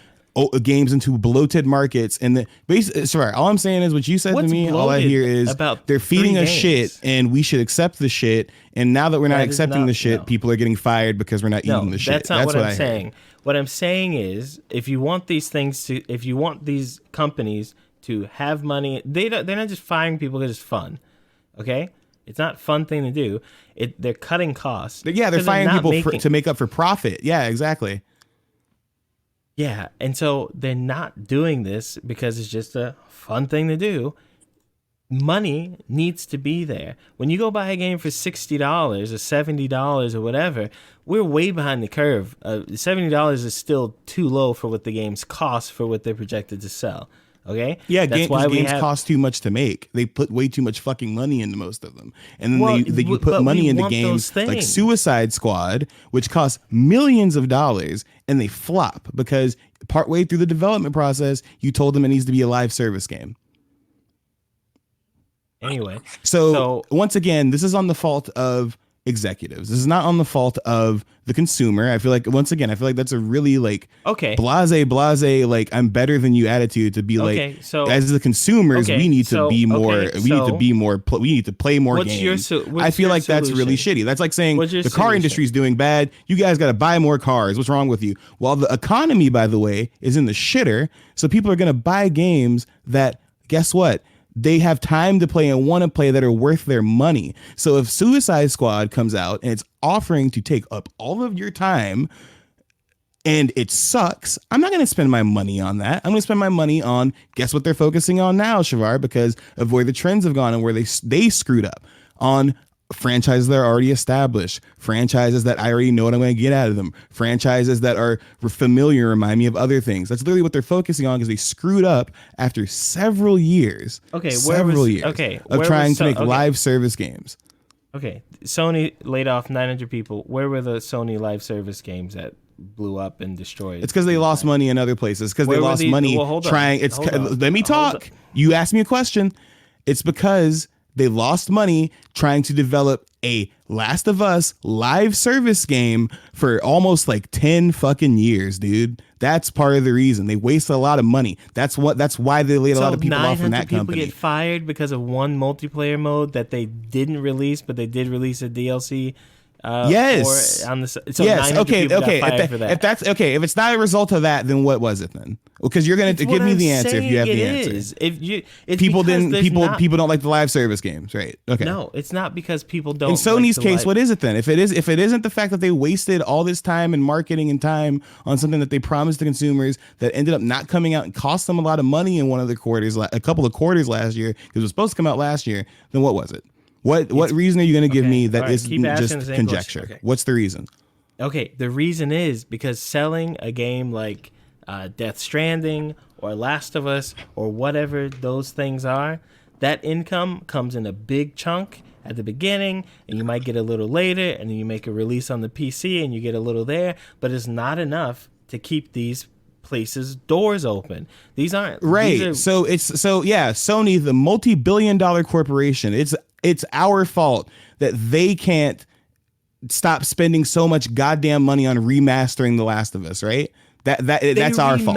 Games into bloated markets. And sorry, all I'm saying is what you said to What's me. All I bloated hear is about they're feeding 3 us games? shit, and we should accept the shit. And now that we're not That is accepting not- the shit, no. people are getting fired because we're not No, eating the shit. that's not what I I'm heard. saying. What I'm saying is, if you want these companies to have money, they're not just firing people because it's fun. Okay, it's not a fun thing to do. They're cutting costs. Yeah, they're 'Cause firing not people to make up for profit. Yeah, exactly. Yeah, and so they're not doing this because it's just a fun thing to do. Money needs to be there. When you go buy a game for $60 or $70 or whatever, we're way behind the curve. $70 is still too low for what the games cost for what they're projected to sell. Okay? Yeah, That's why we games have- cost too much to make. They put way too much fucking money into most of them. And then Well, you but put we money into want games those like things. Suicide Squad, which costs millions of dollars, and they flop because partway through the development process, you told them it needs to be a live service game. Anyway, So once again, this is on the fault of executives. This is not on the fault of the consumer. I feel like that's a really Okay. blase, like I'm better than you attitude to be Okay, like, so- as the consumers, okay, we need to so- be more, okay, we need to so- be more, we need to play more What's games. your so- what's I feel your like that's really solution? shitty. That's like saying What's your the car solution? industry is doing bad. You guys got to buy more cars. What's wrong with you? Well, the economy, by the way, is in the shitter. So people are going to buy games that, guess what? They have time to play and want to play that are worth their money. So if Suicide Squad comes out and it's offering to take up all of your time and it sucks, I'm not going to spend my money on that. I'm going to spend my money on, guess what they're focusing on now, Chevar, because of where the trends have gone and where they screwed up on franchises that are already established, franchises that I already know what I'm going to get out of them, franchises that are familiar, remind me of other things. That's literally what they're focusing on because they screwed up after several years. Okay, several years of trying to make live service games. Okay, Sony laid off 900 people. Where were the Sony live service games that blew up and destroyed? It's because they lost money in other places. Because they Where were lost these- money well, hold on, trying. hold on, Let me hold talk. on. You asked me a question. It's because they lost money trying to develop a Last of Us live service game for almost like 10 fucking years, dude. That's part of the reason they wasted a lot of money. That's why they laid a lot of people off from that people company. get fired because of one multiplayer mode that they didn't release, but they did release a DLC. Yes. On the so Yes. 900 Okay. people got Okay. fired for that. If that's okay, if it's not a result of that, then what was it then? Because you're gonna It's give what me I'm the answer if you have saying the it answer. is. It's People because didn't. there's not- People don't like the live service games, right? Okay. No, it's not because people don't. In Sony's like the case, live- what is it then? If it isn't the fact that they wasted all this time and marketing and time on something that they promised to consumers that ended up not coming out and cost them a lot of money in one of the quarters, a couple of quarters last year, because it was supposed to come out last year, then what was it? What reason are you going to give okay, me that all right, is keep asking just the same conjecture? question. Okay. What's the reason? Okay, the reason is because selling a game like Death Stranding or Last of Us or whatever those things are, that income comes in a big chunk at the beginning, and you might get a little later, and then you make a release on the PC and you get a little there, but it's not enough to keep these places doors open. These aren't right. These are, Sony, the multi-billion-dollar corporation. It's our fault that they can't stop spending so much goddamn money on remastering The Last of Us, right? That's our fault.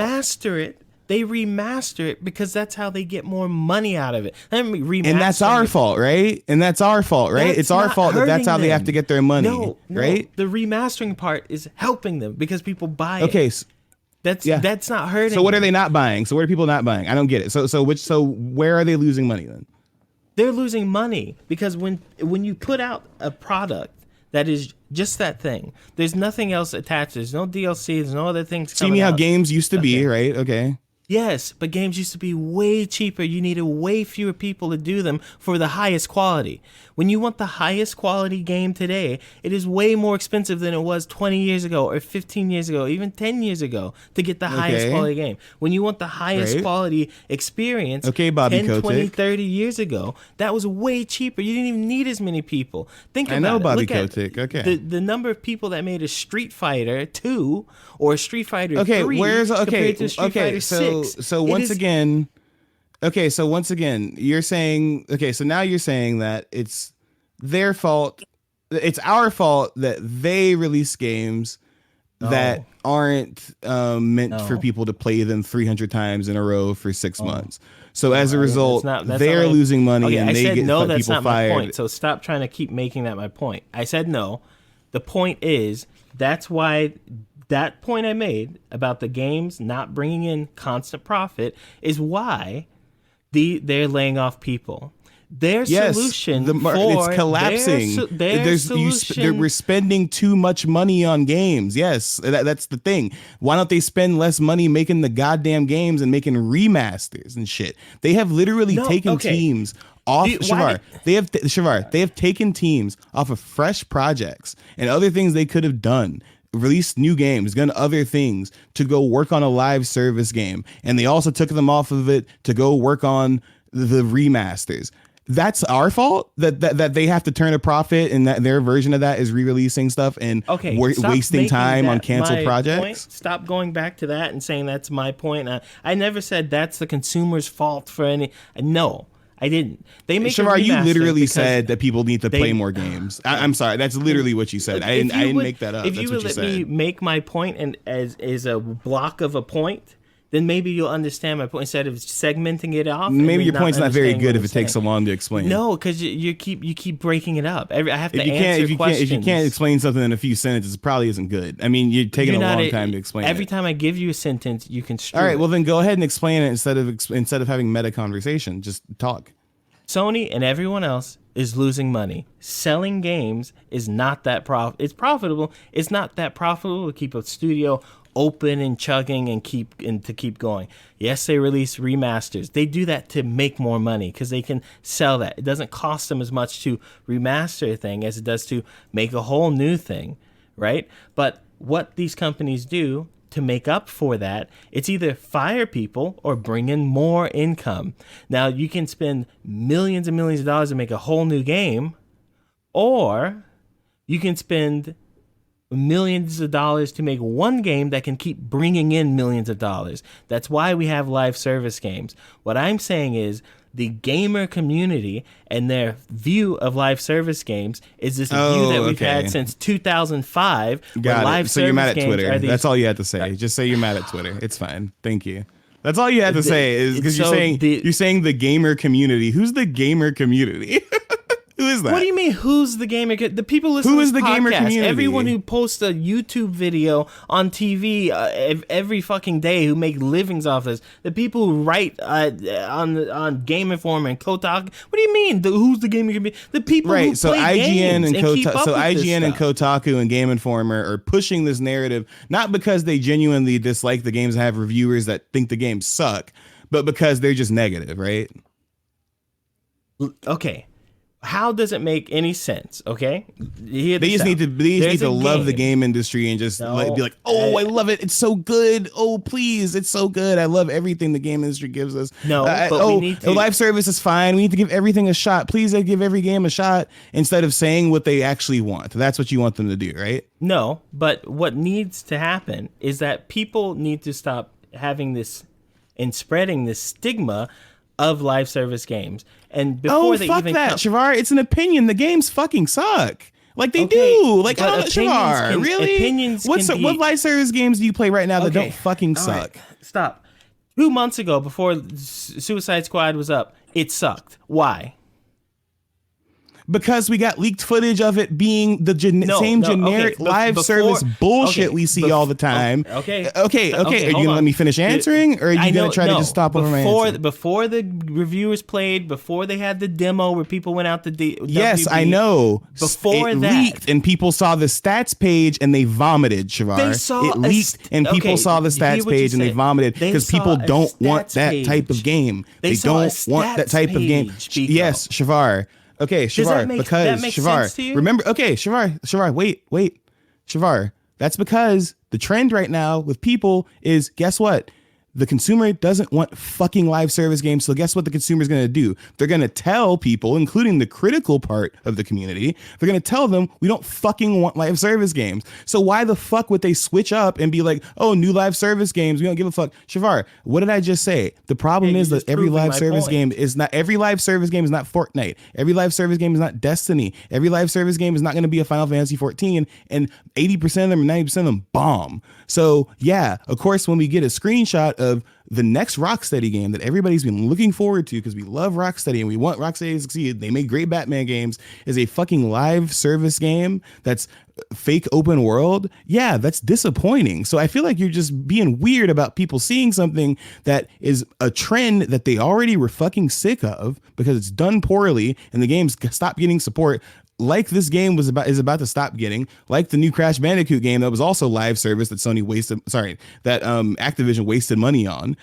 They remaster it because that's how they get more money out of it. And that's our fault, right? It's our fault that that's how they have to get their money, right? The remastering part is helping them because people buy it. Okay, that's not hurting. So what are they not buying? So what are people not buying? I don't get it. So where are they losing money then? They're losing money because when you put out a product that is just that thing, there's nothing else attached. There's no DLC. There's no other things. See me how games used to be, right? Okay. Yes, but games used to be way cheaper. You needed way fewer people to do them for the highest quality. When you want the highest quality game today, it is way more expensive than it was 20 years ago or 15 years ago, even 10 years ago to get the highest quality game. When you want the highest quality experience, Bobby 10, Kotick. 20, 30 years ago, that was way cheaper. You didn't even need as many people. Think about it. I know Bobby Look Kotick. at Okay. the number of people that made a Street Fighter 2 or a Street Fighter 3 compared to Street Fighter 6. So once again, you're saying, so now you're saying that it's their fault. It's our fault that they release games that aren't meant for people to play them 300 times in a row for 6 months. So as a result, they're losing money and they get people that's not fired. My point. So stop trying to keep making that my point. I said no. The point is, that's why that point I made about the games not bringing in constant profit is why they're laying off people. Their solution it's collapsing. We're spending too much money on games. Yes, that's the thing. Why don't they spend less money making the goddamn games and making remasters and shit? They have literally taken teams off Chevar. They have taken teams off of fresh projects and other things they could have done. Released new games, done other things to go work on a live service game, and they also took them off of it to go work on the remasters. That's our fault that they have to turn a profit, and that their version of that is re-releasing stuff and wasting time on canceled projects. Point. Stop going back to that and saying that's my point. I never said that's the consumer's fault for any. No. I didn't. They make Chevar, you literally said that people need to play more games. I'm sorry, that's literally what you said. I didn't make that up. If you would let me make my point and as a block of a point, then maybe you'll understand my point instead of segmenting it off. Maybe your point's not very good if it takes so long to explain. No, because you keep breaking it up. I have to answer questions. If you can't explain something in a few sentences, it probably isn't good. I mean, you're taking a long time to explain it. Every time I give you a sentence, you can All right, well then go ahead and explain it instead of having meta conversation. Just talk. Sony and everyone else is losing money. Selling games is not that It's profitable. It's not that profitable to keep a studio open and chugging and to keep going. Yes, they release remasters. They do that to make more money because they can sell that. It doesn't cost them as much to remaster a thing as it does to make a whole new thing, right? But what these companies do to make up for that, it's either fire people or bring in more income. Now, you can spend millions and millions of dollars to make a whole new game, or you can spend millions of dollars to make one game that can keep bringing in millions of dollars. That's why we have live service games. What I'm saying is the gamer community and their view of live service games is this view that we've had since 2005. Got it. So you're mad at Twitter. That's all you had to say. Just say you're mad at Twitter. It's fine. Thank you. That's all you had to say is because you're saying the gamer community. Who's the gamer community? Who is that? What do you mean, who's the gamer? The people listening to this podcast. Who is the gamer community? Everyone who posts a YouTube video on TV every fucking day who make livings off this. The people who write on Game Informer and Kotaku. What do you mean? Who's the gamer community? The people who play games and keep up with this IGN and stuff. Kotaku and Game Informer are pushing this narrative, not because they genuinely dislike the games and have reviewers that think the games suck, but because they're just negative, right? Okay. How does it make any sense? Okay, they just need to love the game industry and just be like, oh, I love it. It's so good. Oh, please, it's so good. I love everything the game industry gives us. We need to. The live service is fine. We need to give everything a shot. Please, give every game a shot instead of saying what they actually want. That's what you want them to do, right? No, but what needs to happen is that people need to stop having this and spreading this stigma of live service games. And before they fuck even that, Chevar. It's an opinion. The games fucking suck. Like they do. Like I don't know, Chevar. Really? What live service games do you play right now that don't fucking suck? Right. Stop. 2 months ago, before Suicide Squad was up, it sucked. Why? Because we got leaked footage of it being the generic live service bullshit we see all the time. Okay. Are you going to let me finish answering? Or are you going to try to just stop over my answer? Before the reviewers played, before they had the demo where people went out to Yes, I know. Before it that. leaked and people saw the stats page and they vomited, Chevar. It leaked and people saw the stats page and they vomited because people don't want that type of game. They don't want that type of game. Yes, Chevar. Okay, Chevar, because Chevar, remember, okay, Chevar, wait, Chevar, that's because the trend right now with people is, guess what? The consumer doesn't want fucking live service games. So guess what the consumer is going to do? They're going to tell people, including the critical part of the community, they're going to tell them we don't fucking want live service games. So why the fuck would they switch up and be like, oh, new live service games? We don't give a fuck. Shavar, what did I just say? The problem is that every live service game is not Fortnite. Every live service game is not Destiny. Every live service game is not going to be a Final Fantasy 14, and 80% of them or 90% of them bomb. So yeah, of course, when we get a screenshot of the next Rocksteady game that everybody's been looking forward to because we love Rocksteady and we want Rocksteady to succeed. They make great Batman games, is a fucking live service game that's fake open world. Yeah, that's disappointing. So I feel like you're just being weird about people seeing something that is a trend that they already were fucking sick of because it's done poorly and the game's stopped getting support. Like this game is about to stop getting, like the new Crash Bandicoot game that was also live service that Activision wasted money on.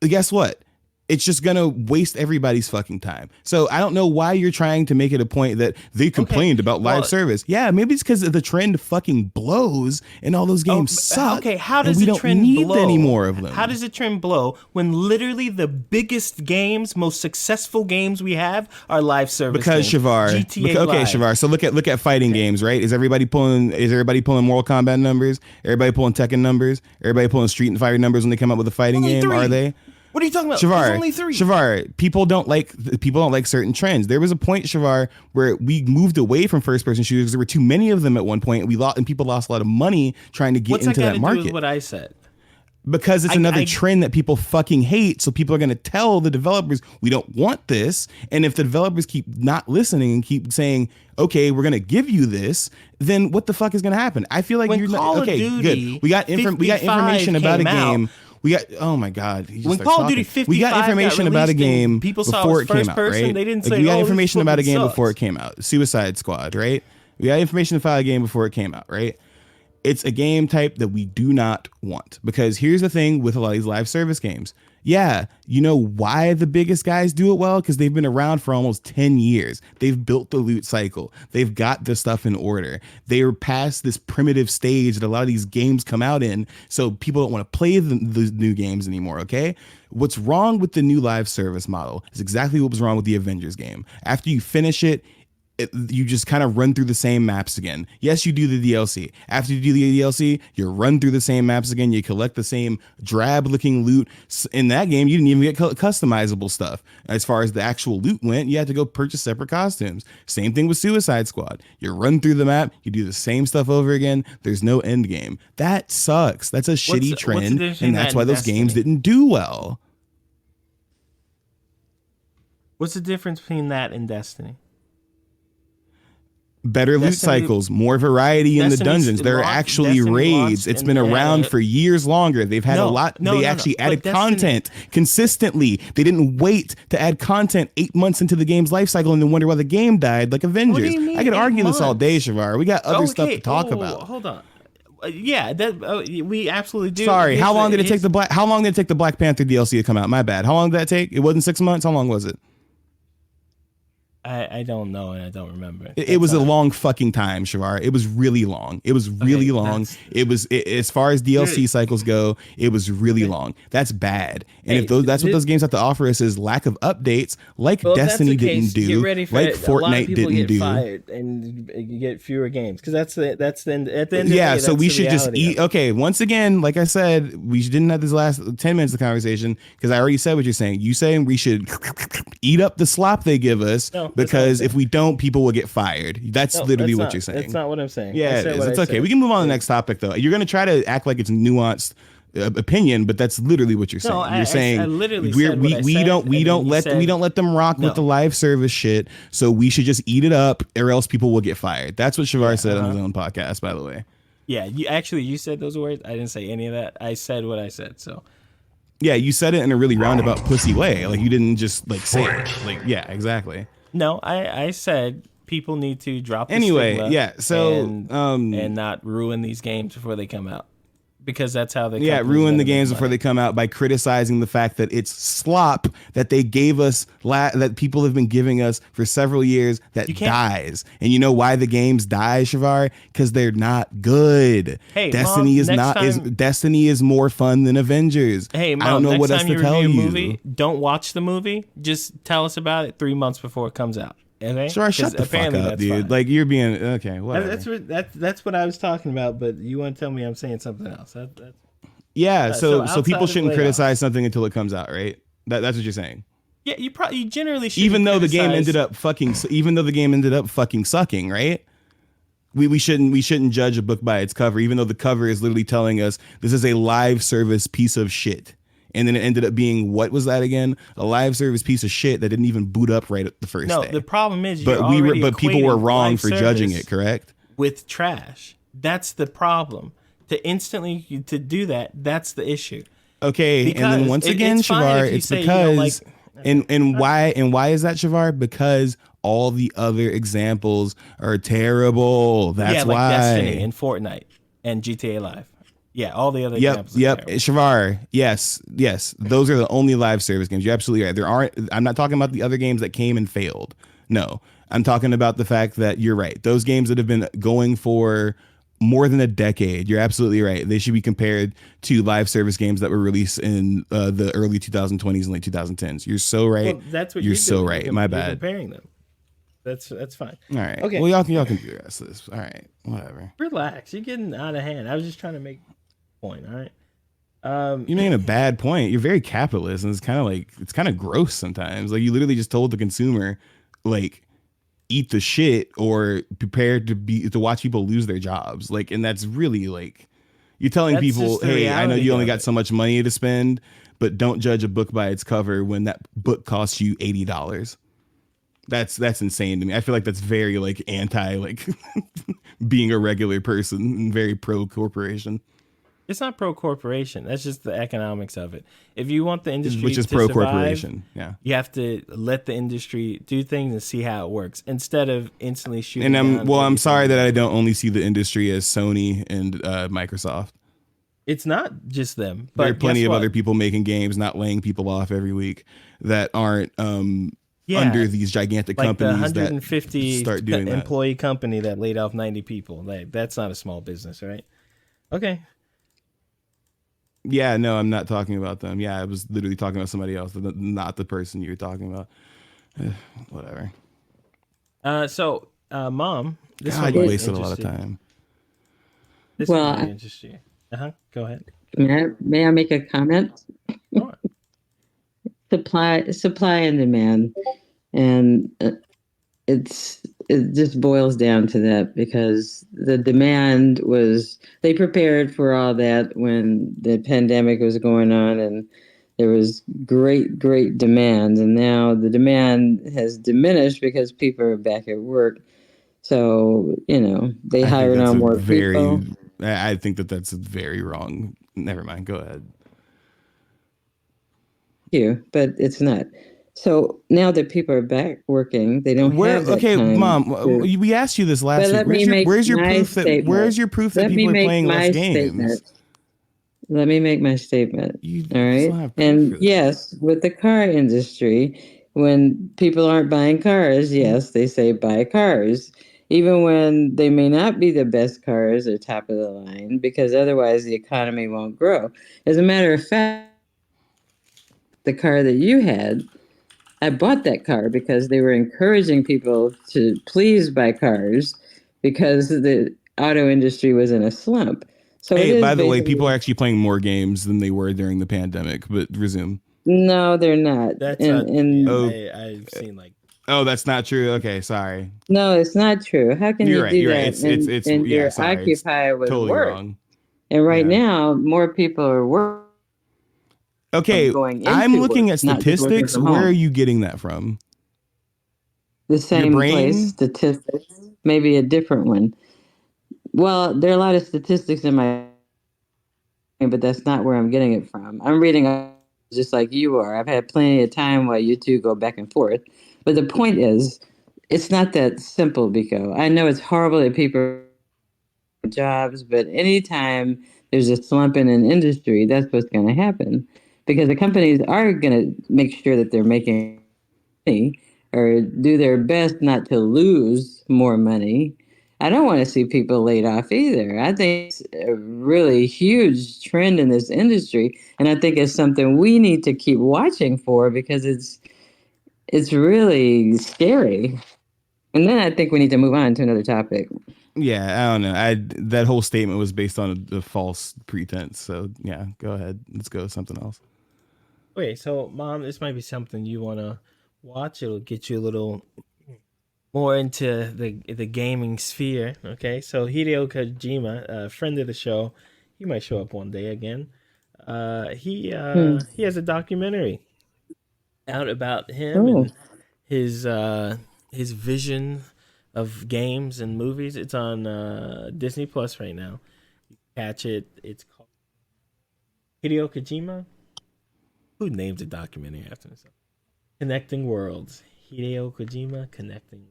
Guess what? It's just going to waste everybody's fucking time. So I don't know why you're trying to make it a point that they complained about live service. Yeah, maybe it's because the trend fucking blows and all those games suck. Okay, how does the trend blow? We don't need any more of them. How does the trend blow when literally the biggest games, most successful games we have are live service because games? Chevar. Chevar. So look at fighting games, right? Is everybody pulling Mortal Kombat numbers? Everybody pulling Tekken numbers? Everybody pulling Street Fighter numbers when they come up with a fighting game? 3. Are they? What are you talking about? Chevar, there's only 3. Chevar, people don't like certain trends. There was a point, Chevar, where we moved away from first person shooters because there were too many of them at one point, and people lost a lot of money trying to get into that market. What's that got to do with what I said? Because it's another trend that people fucking hate. So people are going to tell the developers, we don't want this. And if the developers keep not listening and keep saying, okay, we're going to give you this, then what the fuck is going to happen? I feel like you're not. Okay, good. We got information about a game. We got, oh my God. When Call of Duty 55 we got information about a game people before it came out, right? They didn't say, we got information about a game before it came out. Suicide Squad, right? We got information about a game before it came out, right? It's a game type that we do not want because here's the thing with a lot of these live service games. Yeah, you know why the biggest guys do it well? Because they've been around for almost 10 years. They've built the loot cycle. They've got the stuff in order. They're past this primitive stage that a lot of these games come out in, so people don't want to play the new games anymore, okay? What's wrong with the new live service model is exactly what was wrong with the Avengers game. After you finish you just kind of run through the same maps again. Yes, you do the DLC. After you do the DLC, you run through the same maps again. You collect the same drab-looking loot. In that game, you didn't even get customizable stuff. As far as the actual loot went, you had to go purchase separate costumes. Same thing with Suicide Squad. You run through the map. You do the same stuff over again. There's no end game. That sucks. That's a shitty trend, and that's why those games didn't do well. What's the difference between that and Destiny? Better loot cycles, more variety in the dungeons. There are actually raids. It's been around for years longer. They've had a lot. They actually added content consistently. They didn't wait to add content 8 months into the game's life cycle and then wonder why the game died, like Avengers. I could argue this all day, Chevar. We got other stuff to talk about. Hold on. Yeah, we absolutely do. Sorry, how long did it take the Black Panther DLC to come out? My bad. How long did that take? It wasn't 6 months. How long was it? I don't know, and I don't remember. It was a long fucking time, Chevar. It was really long. It was really long. As far as DLC cycles go, it was really long. That's bad. And if that's what those games have to offer us is lack of updates, like Destiny didn't do, like Fortnite didn't do. Fired and you get fewer games because that's the at the end of the day. Yeah, so we should just eat. Okay, once again, like I said, we didn't have this last 10 minutes of conversation because I already said what you're saying. You saying we should eat up the slop they give us. No, because if we don't, people will get fired. That's literally what you're saying. That's not what I'm saying. Yeah, it is. It's okay. We can move on to the next topic, though. You're going to try to act like it's nuanced opinion, but that's literally what you're saying. No, you're saying I literally we don't let them rock with the live service shit. So we should just eat it up, or else people will get fired. That's what Chevar said on his own podcast, by the way. Yeah, you said those words. I didn't say any of that. I said what I said. So. Yeah, you said it in a really roundabout pussy way. Like you didn't just like say it. Like yeah, exactly. No, I said people need to drop the stigma and not ruin these games before they come out. Because that's how they ruin the games before they come out by criticizing the fact that it's slop that they gave us that people have been giving us for several years that dies. And you know why the games die, Chevar? Because they're not good. Hey, Destiny Mom, Destiny is more fun than Avengers. Hey, Mom, I don't know what else to tell you. Movie, don't watch the movie. Just tell us about it 3 months before it comes out. Okay? Sure, shut the fuck up, dude. Fine. Like you're being okay. Whatever. That's what I was talking about. But you want to tell me I'm saying something else? So people shouldn't criticize something until it comes out, right? That's what you're saying. Yeah, you generally should. Even though the game ended up fucking sucking, right? We shouldn't judge a book by its cover, even though the cover is literally telling us this is a live service piece of shit. And then it ended up being, what was that again? A live service piece of shit that didn't even boot up right at the first day. No, the problem is, but people were wrong for judging it, correct? With trash, that's the problem. To do that, that's the issue. Okay, because and then once again, Chevar, it's because why is that, Chevar? Because all the other examples are terrible. That's why. Like Destiny and Fortnite and GTA Live. Yeah, all the other examples. Yep. Chevar, yes. Those are the only live service games. You're absolutely right. I'm not talking about the other games that came and failed. No, I'm talking about the fact that you're right. Those games that have been going for more than a decade. You're absolutely right. They should be compared to live service games that were released in the early 2020s and late 2010s. You're so right. Well, that's what you're so right. You're My bad. Comparing them. That's fine. All right. Okay. Well, y'all can do the rest of this. All right. Whatever. Relax. You're getting out of hand. I was just trying to make a point. All right. You're making a bad point. You're very capitalist, and it's kind of gross sometimes. Like you literally just told the consumer, like, eat the shit or prepare to watch people lose their jobs. Like, and that's really like you're telling people, hey, I know you only got so much money to spend, but don't judge a book by its cover when that book costs you $80. That's insane to me. I feel like that's very like anti like being a regular person and very pro corporation. It's not pro corporation. That's just the economics of it. If you want the industry which is to pro survive, corporation, yeah, you have to let the industry do things and see how it works instead of instantly shooting. And I'm sorry that I don't only see the industry as Sony and Microsoft. It's not just them. But there are plenty of other people making games, not laying people off every week that aren't under these gigantic companies the 150 that start doing employee company that laid off 90 people. Like, that's not a small business, right? Okay. Yeah, no, I'm not talking about them. Yeah, I was literally talking about somebody else, not the person you were talking about. Whatever. So, Mom, this God, you wasted a lot of time. This is really interesting. Go ahead. May I make a comment? Sure. Supply and demand, and it just boils down to that because the demand was, they prepared for all that when the pandemic was going on and there was great demand, and now the demand has diminished because people are back at work. So, they hired on more people. I think that's very wrong. Never mind. Go ahead. But it's not. So now that people are back working, they don't have that time. Mom, we asked you this last week. Where's your proof that people are playing less games? Let me make my statement. All right. And yes, with the car industry, When people aren't buying cars, yes, they say buy cars, even when they may not be the best cars or top of the line, because otherwise the economy won't grow. As a matter of fact, the car that you had, I bought that car because they were encouraging people to please buy cars because the auto industry was in a slump. So it Hey, is by the way, people basically are actually playing more games than they were during the pandemic. But resume. no, they're not. That's And not true. Oh, I've seen like oh, that's not true. Okay, sorry. no, it's not true. How can You're you right. do You're right. that It's and yeah. you're Sorry, it's occupied with totally work? wrong. And right Yeah. now, more people are Okay, going I'm into work, looking at not just working statistics. from Where are home. you getting that from? The Your same place, brain? statistics, maybe a different one. Well, there are a lot of statistics in my, but that's not where I'm getting it from. I'm reading just like you are. I've had plenty of time while you two go back and forth. But the point is, it's not that simple, Biko. I know it's horrible that people have jobs, but anytime there's a slump in an industry, that's what's going to happen because the companies are going to make sure that they're making money or do their best not to lose more money. I don't want to see people laid off either. I think it's a really huge trend in this industry, and I think it's something we need to keep watching for because it's really scary. And then I think we need to move on to another topic. Yeah, I don't know. I that whole statement was based on a false pretense. So yeah, go ahead. Let's go with something else. wait. So, Mom, this might be something you want to watch. It'll get you a little more into the gaming sphere. Okay, so Hideo Kojima, a friend of the show, he might show up one day again. Hmm. He has a documentary out about him Oh, and his vision of games and movies. It's on Disney Plus right now. Catch it. It's called Hideo Kojima. Who named a documentary after himself? Connecting Worlds. Hideo Kojima Connecting.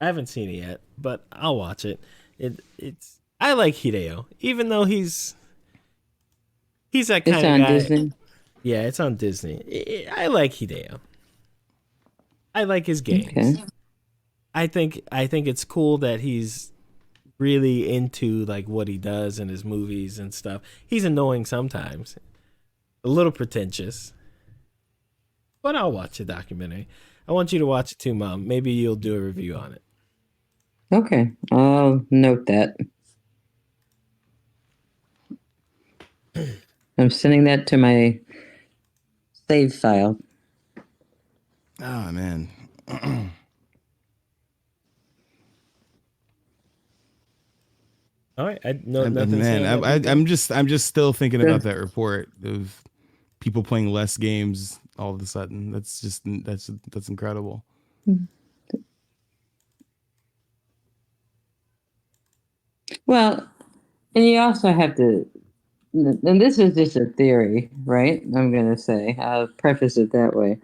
I haven't seen it yet, but I'll watch it. It's I like Hideo, even though he's that it's kind of on guy. Disney. Yeah, it's on Disney. I like Hideo. I like his games. Okay. I think it's cool that he's really into like what he does in his movies and stuff. He's annoying sometimes, a little pretentious, but I'll watch the documentary. I want you to watch it too, Mom. Maybe you'll do a review on it. Okay. I'll note that. I'm sending that to my save file. Oh man. All right, nothing. I'm just still thinking about that report of people playing less games all of a sudden. That's incredible. Well, and you also have to, and this is just a theory, right? I'm going to say, I'll preface it that way.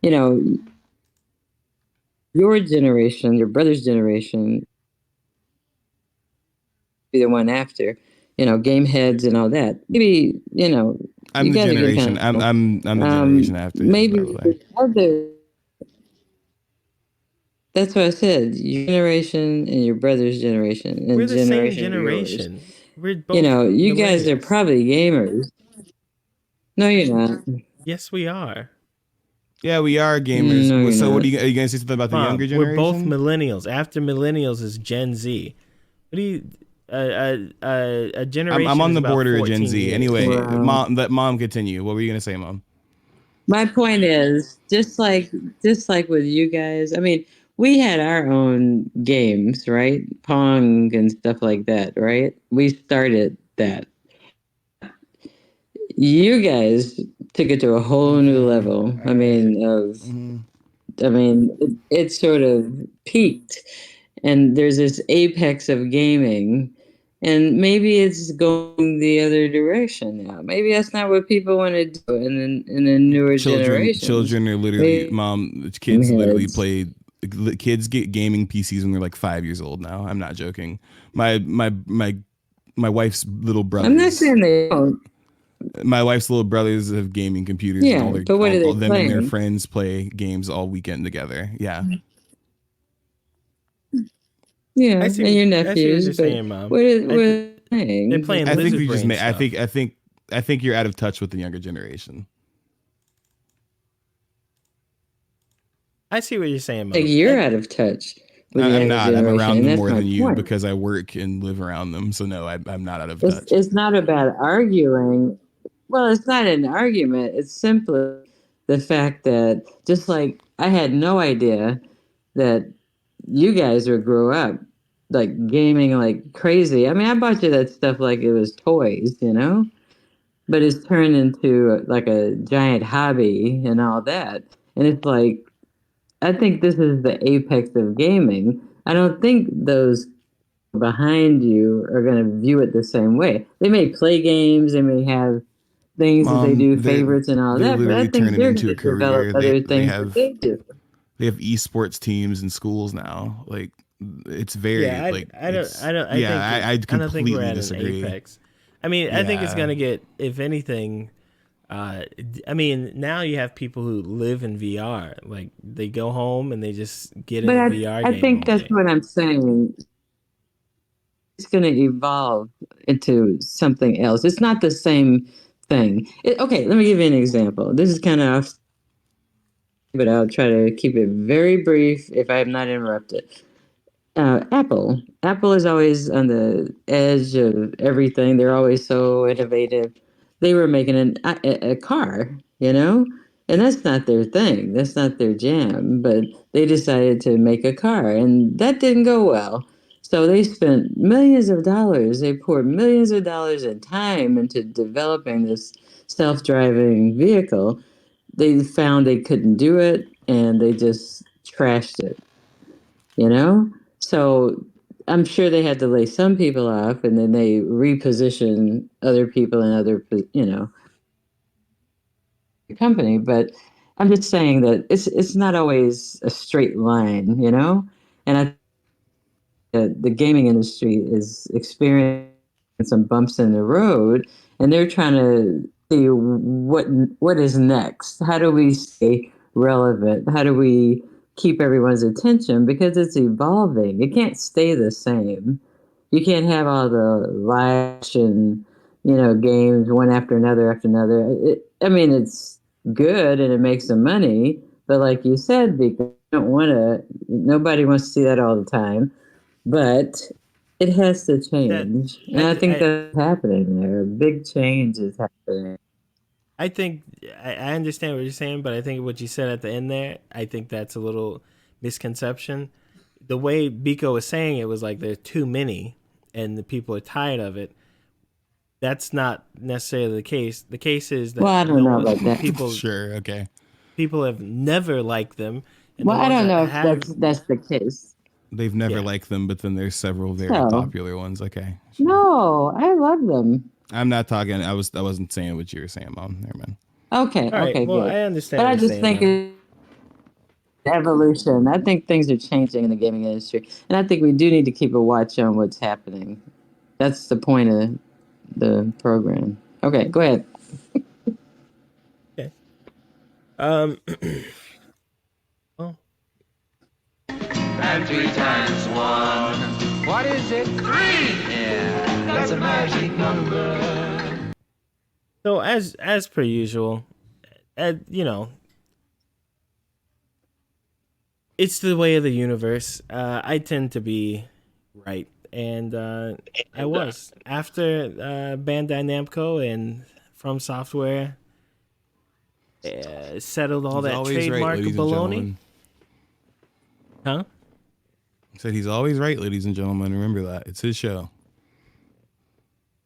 You know, your generation, your brother's generation, be the one after, game heads and all that. Maybe, I'm you the got to get generation. kind of, I'm the generation after you, maybe by the way. other, that's what I said, your generation and your brother's generation We're and the same generation yours. generation. We're both You guys are millennials. probably gamers. No, you're not. Yes, we are. Yeah, we are gamers. No, you're So what not. are you gonna say something about the younger Mom, we're both generation? millennials. After millennials is Gen Z. What do you? A generation. I'm on is the about border of 14 Gen Z. years. Anyway, Wow. let mom continue. What were you gonna say, Mom? My point is, just like with you guys, I mean, we had our own games, right? Pong and stuff like that, right? We started that. You guys took it to a whole new level. I mean, it sort of peaked, and there's this apex of gaming, and maybe it's going the other direction now. Maybe that's not what people want to do in the newer generations. Children are literally Maybe kids literally heads. play. Kids get gaming PCs when they're like 5 years old now. I'm not joking. My wife's little I'm not brothers. saying they don't. My wife's little brothers have gaming computers, Yeah, and all their but what are they all them and their playing? friends play games all weekend together. Yeah, Yeah, I and see. your I see what nephews, you're but saying, Mom. what I are th- they they're playing? playing I think lizard we just brain made. stuff. I think you're out of touch with the younger generation. I see what you're saying, Like Mom. you're out of touch with the I'm younger not. I'm generation, around and them that's more my than you point. because I work and live around them. So no, I'm not out of It's touch. it's not about arguing. Well, it's not an argument. It's simply the fact that just like I had no idea that you guys would grow up like gaming like crazy. I mean, I bought you that stuff like it was toys, but it's turned into like a giant hobby and all that. And it's like I think this is the apex of gaming. I don't think those behind you are going to view it the same way. They may play games, they may have things that they do, They're favorites and all they're that, but I literally think turning they're into going a to develop career. other things that they do. They have esports teams in schools now. Like it's very Yeah, like I don't, it's I don't, I yeah. think, I I don't think we're completely at an disagree. apex. I mean, I think it's Yeah, gonna get, if anything. I mean, now you have people who live in VR. Like they go home and they just get in But a I, VR I game think all that's day. what I'm saying. It's going to evolve into something else. It's not the same thing. Okay, let me give you an example. This is kind of off, but I'll try to keep it very brief if I'm not interrupted. Apple. Apple is always on the edge of everything. They're always so innovative. They were making a car, and that's not their thing. That's not their jam. But they decided to make a car, and that didn't go well. So they spent millions of dollars. They poured millions of dollars in time into developing this self-driving vehicle. They found they couldn't do it, and they just trashed it you know? So I'm sure they had to lay some people off and then they reposition other people in company. But I'm just saying that it's not always a straight line. And I think that the gaming industry is experiencing some bumps in the road and they're trying to see what is next. How do we stay relevant? How do we keep everyone's attention because it's evolving. It can't stay the same. You can't have all the live action, games one after another. I mean, it's good and it makes some money, but like you said, because nobody wants to see that all the time. But it has to That change, and I, I th- think that's happening there. A big change is happening. I think I understand what you're saying, but I think what you said at the end there, I think that's a little misconception. The way Biko was saying it was like there's too many, and the people are tired of it. That's not necessarily the case. The case is Well, that I don't no know one about that. sure, okay. people have never liked them, and the Well, I ones don't that know if have, that's the case. They've never yeah, liked them, but then there's several very So popular ones. Okay, sure. no, I love them. I'm not talking. I wasn't saying what you were saying, Mom. Never mind. Okay, all right. okay, Well, good. I understand But what I you're just saying, think Mom. it's evolution. I think things are changing in the gaming industry, and I think we do need to keep a watch on what's happening. That's the point of the program. Okay, go ahead. Okay. Um. Well, And three times one. What is it? Three! Yeah, that's a magic number. so as per usual, you know, it's the way of the universe. I tend to be right, and I was after Bandai Namco and From Software settled all He's that always right, trademark ladies and baloney, gentlemen. huh? Said he's always right, ladies and gentlemen. Remember that. It's his show.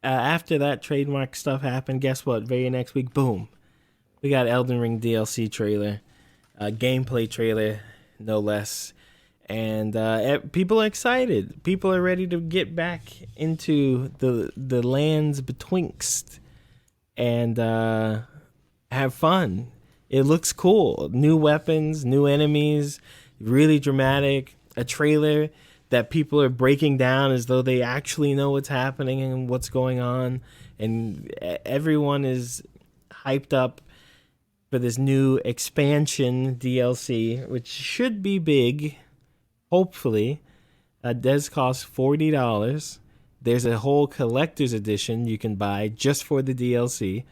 After that trademark stuff happened, guess what? Very next week, boom, we got Elden Ring DLC trailer, gameplay trailer, no less. And people are excited. People are ready to get back into the lands betwixt and have fun. It looks cool. New weapons, new enemies, really dramatic. A trailer that people are breaking down as though they actually know what's happening and what's going on. and everyone is hyped up for this new expansion DLC, which should be big. Hopefully, it does cost $40. There's a whole collector's edition you can buy just for the DLC.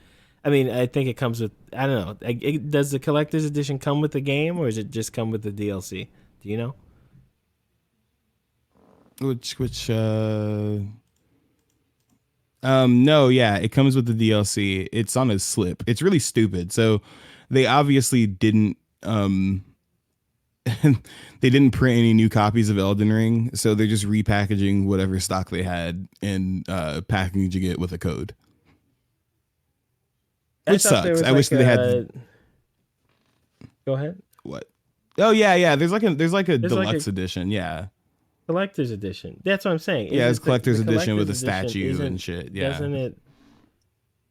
I mean, I think it comes with, I don't know. Does the collector's edition come with the game, or does it just come with the DLC? Do you know? No, yeah, it comes with the DLC. It's on a slip. It's really stupid. So they obviously didn't they didn't print any new copies of Elden Ring, so they're just repackaging whatever stock they had and packaging it with a code. Which sucks. I wish that they had. Go ahead. What? Oh yeah. There's like a deluxe edition. Yeah. Collector's edition. That's what I'm saying. Yeah, it's collector's edition with a statue and shit. Yeah. Doesn't it?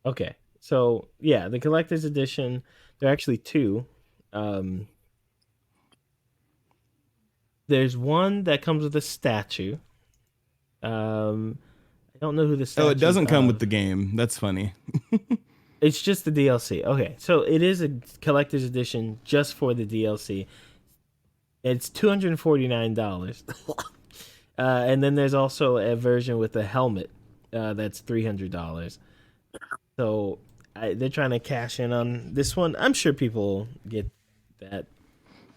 Okay. So yeah, the collector's edition. There are actually two. There's one that comes with a statue. I don't know who the statue. Oh, it doesn't come with the game. That's funny. It's just the DLC. Okay, so it is a collector's edition just for the DLC. It's $249. And then there's also a version with a helmet that's $300. So they're trying to cash in on this one. I'm sure people get that.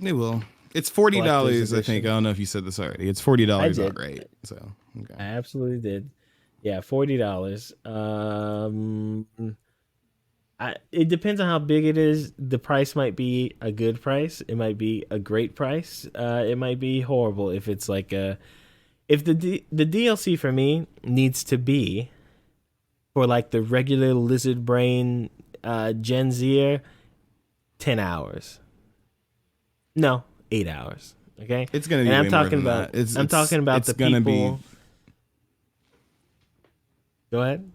They will. It's $40, I think. I don't know if you said this already. It's $40 outright. So okay. I absolutely did. Yeah, $40. It depends on how big it is. The price might be a good price. It might be a great price. It might be horrible if it's like if the DLC for me needs to be for like the regular lizard brain Gen Zer, 10 hours. No, 8 hours. Okay, it's gonna be. And I'm talking about. I'm talking about the people. Be... Go ahead.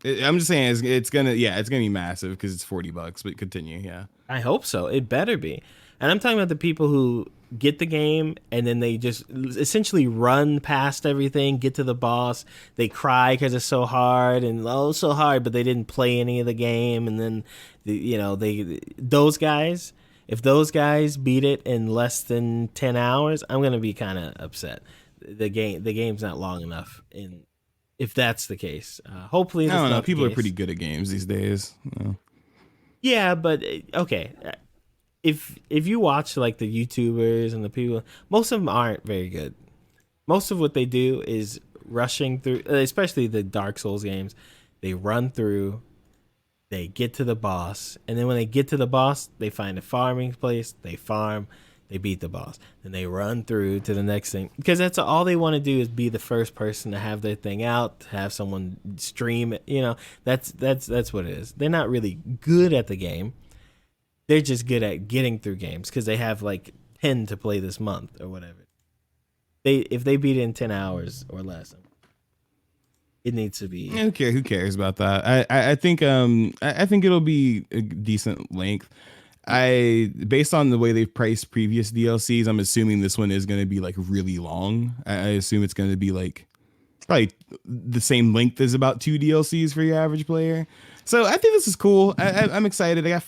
I'm just saying it's gonna be massive because it's $40. But continue, yeah. I hope so. It better be. And I'm talking about the people who get the game and then they just essentially run past everything, get to the boss. They cry because it's so hard and so hard, but they didn't play any of the game. And then, those guys. If those guys beat it in less than 10 hours, I'm gonna be kind of upset. The game's not long enough. If that's the case, hopefully I don't know. People are pretty good at games these days. Yeah, but okay. If you watch like the YouTubers and the people, most of them aren't very good. Most of what they do is rushing through, especially the Dark Souls games. They run through, they get to the boss, and then when they get to the boss, they find a farming place, they farm, they beat the boss. Then they run through to the next thing. Because that's all they want to do is be the first person to have their thing out, to have someone stream it. That's what it is. They're not really good at the game. They're just good at getting through games because they have like 10 to play this month or whatever. If they beat it in 10 hours or less, it needs to be. Who cares about that? I think it'll be a decent length. Based on the way they've priced previous DLCs, I'm assuming this one is going to be like really long. I assume it's going to be like probably the same length as about 2 DLCs for your average player. So I think this is cool. I'm excited. I got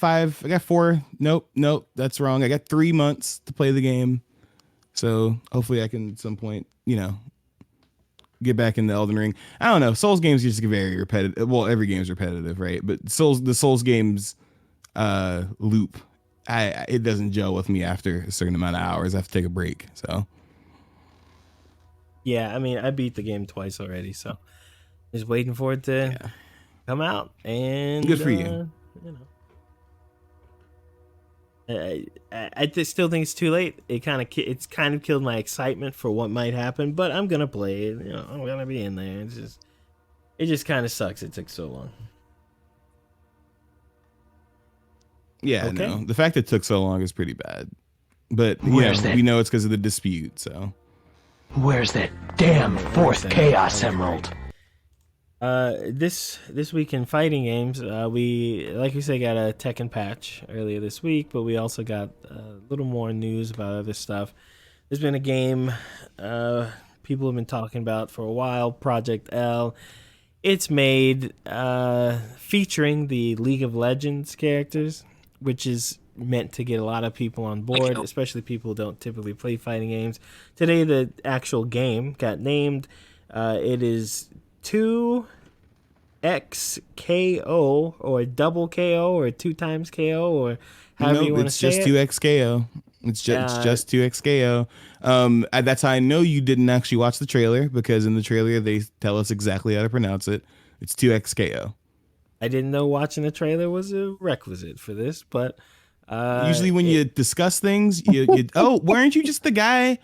4. Nope. That's wrong. I got 3 months to play the game. So hopefully I can at some point, get back in the Elden Ring. I don't know. Souls games just get very repetitive. Well, every game's repetitive, right? But the Souls games loop, it doesn't gel with me after a certain amount of hours. I have to take a break. So yeah, I mean, I beat the game twice already, so just waiting for it to come out. And good for you. I still think it's too late. It's kind of killed my excitement for what might happen, but I'm gonna play it. I'm gonna be in there. It just kind of sucks. It took so long. Yeah, okay. No. The fact that it took so long is pretty bad. But we know it's because of the dispute. So where's that damn fourth Chaos Emerald? This week in fighting games, we got a Tekken patch earlier this week, but we also got a little more news about other stuff. There's been a game people have been talking about for a while, Project L. It's made featuring the League of Legends characters, which is meant to get a lot of people on board, especially people who don't typically play fighting games. Today, the actual game got named. It is 2XKO or double KO or 2 times KO or however you want to say it. It's just 2XKO. It's just 2XKO. That's how I know you didn't actually watch the trailer, because in the trailer they tell us exactly how to pronounce it. It's 2XKO. I didn't know watching the trailer was a requisite for this, but usually when you discuss things, you weren't you just the guy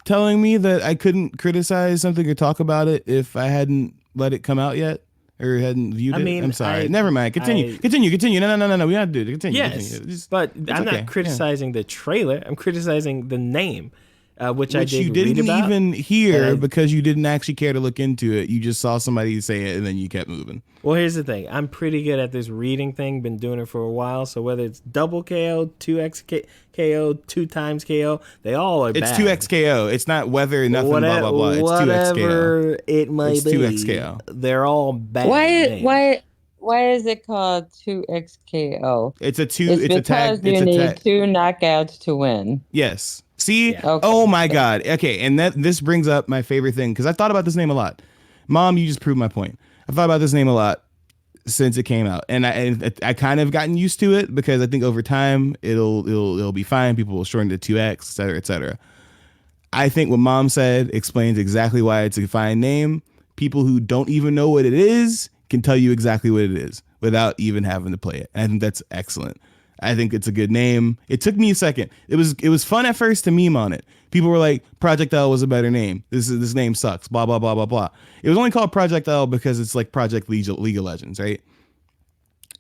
telling me that I couldn't criticize something or talk about it if I hadn't let it come out yet or hadn't viewed it? I'm sorry. Never mind. Continue. No. We have to do it. Continue. Yes, continue. But I'm not criticizing the trailer. I'm criticizing the name, which I did you didn't read about, even hear because you didn't actually care to look into it. You just saw somebody say it and then you kept moving. Well, here's the thing. I'm pretty good at this reading thing. Been doing it for a while. So whether it's double KO, 2X KO, 2 times KO, they all are bad. It's 2X KO. It's not whether nothing, blah, blah, blah. It's 2X KO. Whatever it might be. It's 2X KO. They're all bad. Why is it called 2XKO? It's a two. It's because you need 2 knockouts to win. Yes. See? Yeah. Okay. Oh my God. Okay. And this brings up my favorite thing, because I thought about this name a lot. Mom, you just proved my point. I've thought about this name a lot since it came out, and I kind of gotten used to it, because I think over time it'll be fine. People will shorten it to 2X, et cetera, et cetera. I think what Mom said explains exactly why it's a fine name. People who don't even know what it is can tell you exactly what it is without even having to play it. And I think that's excellent. I think it's a good name. It took me a second. It was fun at first to meme on it. People were like, Project L was a better name. This name sucks. Blah blah blah blah blah. It was only called Project L because it's like Project League of Legends, right?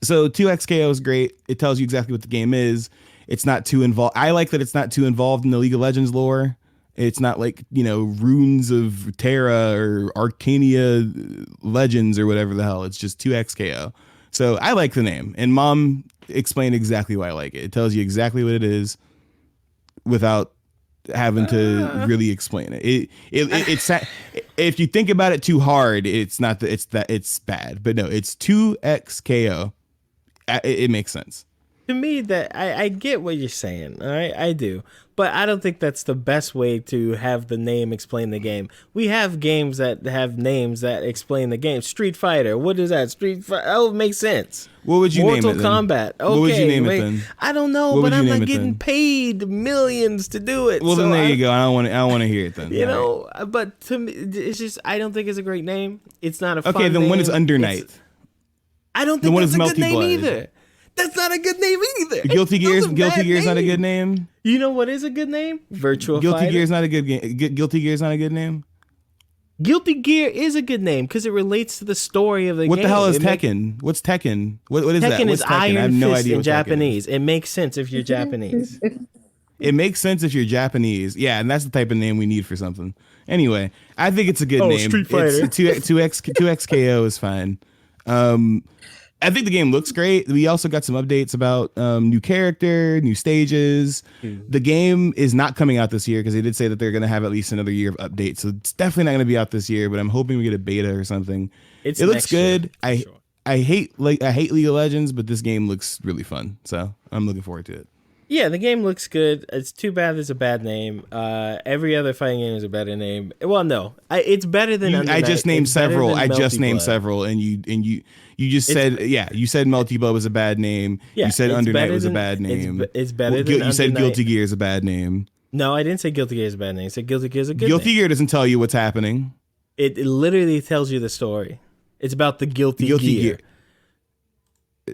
So 2XKO is great. It tells you exactly what the game is. It's not too involved. I like that it's not too involved in the League of Legends lore. It's not like, Runes of Terra or Arcania Legends or whatever the hell. It's just 2XKO. So I like the name, and Mom explained exactly why I like it. It tells you exactly what it is without having to really explain it. It's if you think about it too hard, it's not it's bad. But no, it's 2XKO. It makes sense. To me, that I get what you're saying. All right, I do. But I don't think that's the best way to have the name explain the game. We have games that have names that explain the game. Street Fighter. What is that? Street Fighter. Oh, it makes sense. What would you name it then? Mortal Kombat. Okay. What would you name it then? I don't know, but I'm not getting paid millions to do it. Well, so then there you go. I don't want to hear it then. But to me, it's just, I don't think it's a great name. It's not a fun Okay, then name. when it's Under Night? I don't think that's a good name Blood. either. That's not a good name either. Guilty Gear's not a good name. You know what is a good name? Virtua Guilty Fighter. Gear's not a good game. Guilty Gear's not a good name. Guilty Gear is a good name because it relates to the story of the game. What the hell is Tekken? What's Tekken? What is that? Tekken is Iron I have no Fist idea in what Japanese. It makes sense if you're Japanese. It makes sense if you're Japanese. Yeah, and that's the type of name we need for something. Anyway, I think it's a good name. Street Fighter. 2XKO is fine. I think the game looks great. We also got some updates about new character, new stages. The game is not coming out this year because they did say that they're going to have at least another year of updates. So it's definitely not going to be out this year, but I'm hoping we get a beta or something. It looks good. I hate League of Legends, but this game looks really fun. So I'm looking forward to it. Yeah, the game looks good. It's too bad there's a bad name. Every other fighting game is a better name. Well, no, it's better than. I just named several. And you just said you said Melty Blood was a bad name. Yeah, you said Under Night was a bad name. It's better than. You said Guilty Gear is a bad name. No, I didn't say Guilty Gear is a bad name. I said Guilty Gear is a good Guilty name. Gear doesn't tell you what's happening. It literally tells you the story. It's about the Guilty Gear.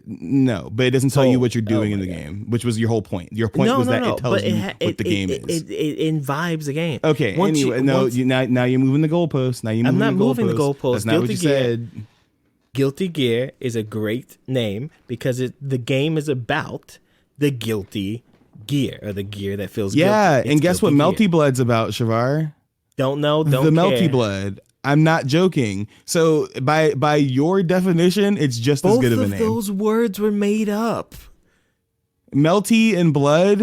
No, but it doesn't tell you what you're doing in the game, which was your whole point. Your point was that it tells you what the game is. It imbibes the game. Okay. Now you're moving the goalpost. I'm not moving the goalpost. That's not what you said. Guilty Gear is a great name because the game is about the guilty gear, or the gear that feels guilty. Yeah, and guess what Melty Blood's about, Chevar? Don't know. The Melty Blood. I'm not joking. So by your definition, it's just as good of a name. Both of those words were made up. Melty and blood.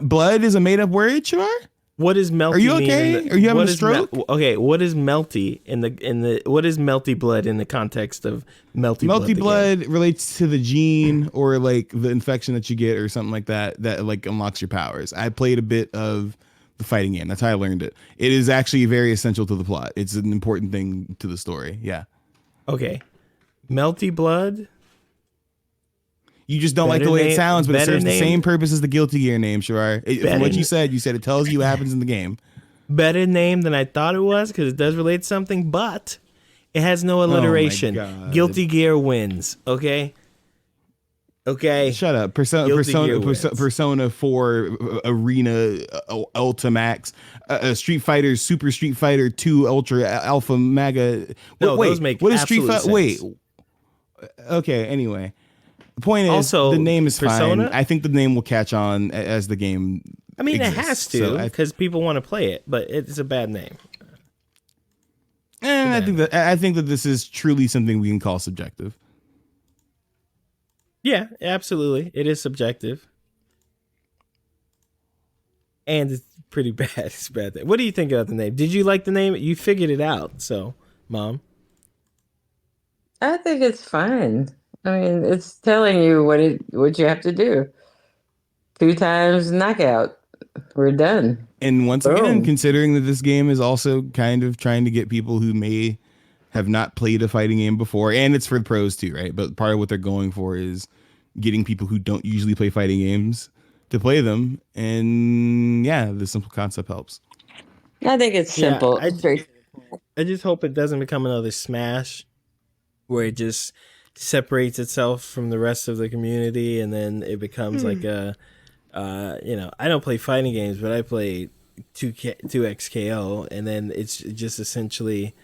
Blood is a made up word, Chevar? What is melty? Are you mean okay? in the, Are you having what a is stroke? okay, what is melty in the what is melty blood in the context of melty blood? Melty blood relates to the gene or like the infection that you get or something like that like unlocks your powers. I played a bit of the fighting game. That's how I learned it. It is actually very essential to the plot. It's an important thing to the story. Yeah. Okay. Melty blood? You just don't like the way it sounds, but it serves the same purpose as the Guilty Gear name, Chevar. From what you said it tells you what happens in the game. Better name than I thought it was because it does relate to something, but it has no alliteration. God. Guilty Gear wins. Okay. Okay. Shut up. Persona 4 Arena Ultimax, Street Fighter, Super Street Fighter 2 Ultra Alpha Mega. No, wait, those make what is Street Fighter? sense. Wait. Okay. Anyway, the point is, Also, the name is Persona? fine. I think the name will catch on as the game. I mean, exists. it has to because people want to play it, but it's a bad name. And I think that this is truly something we can call subjective. Yeah, absolutely. It is subjective. And it's pretty bad. It's a bad thing. What do you think about the name? Did you like the name? You figured it out, so, Mom. I think it's fine. I mean, it's telling you what you have to do. 2 times knockout. We're done. And once Boom. again, considering that this game is also kind of trying to get people who may have not played a fighting game before, and it's for the pros too, right? But part of what they're going for is getting people who don't usually play fighting games to play them. And yeah, the simple concept helps. I think it's simple. Yeah, I just hope it doesn't become another Smash where it just separates itself from the rest of the community and then it becomes like a I don't play fighting games, but I play 2XKO, and then it's just essentially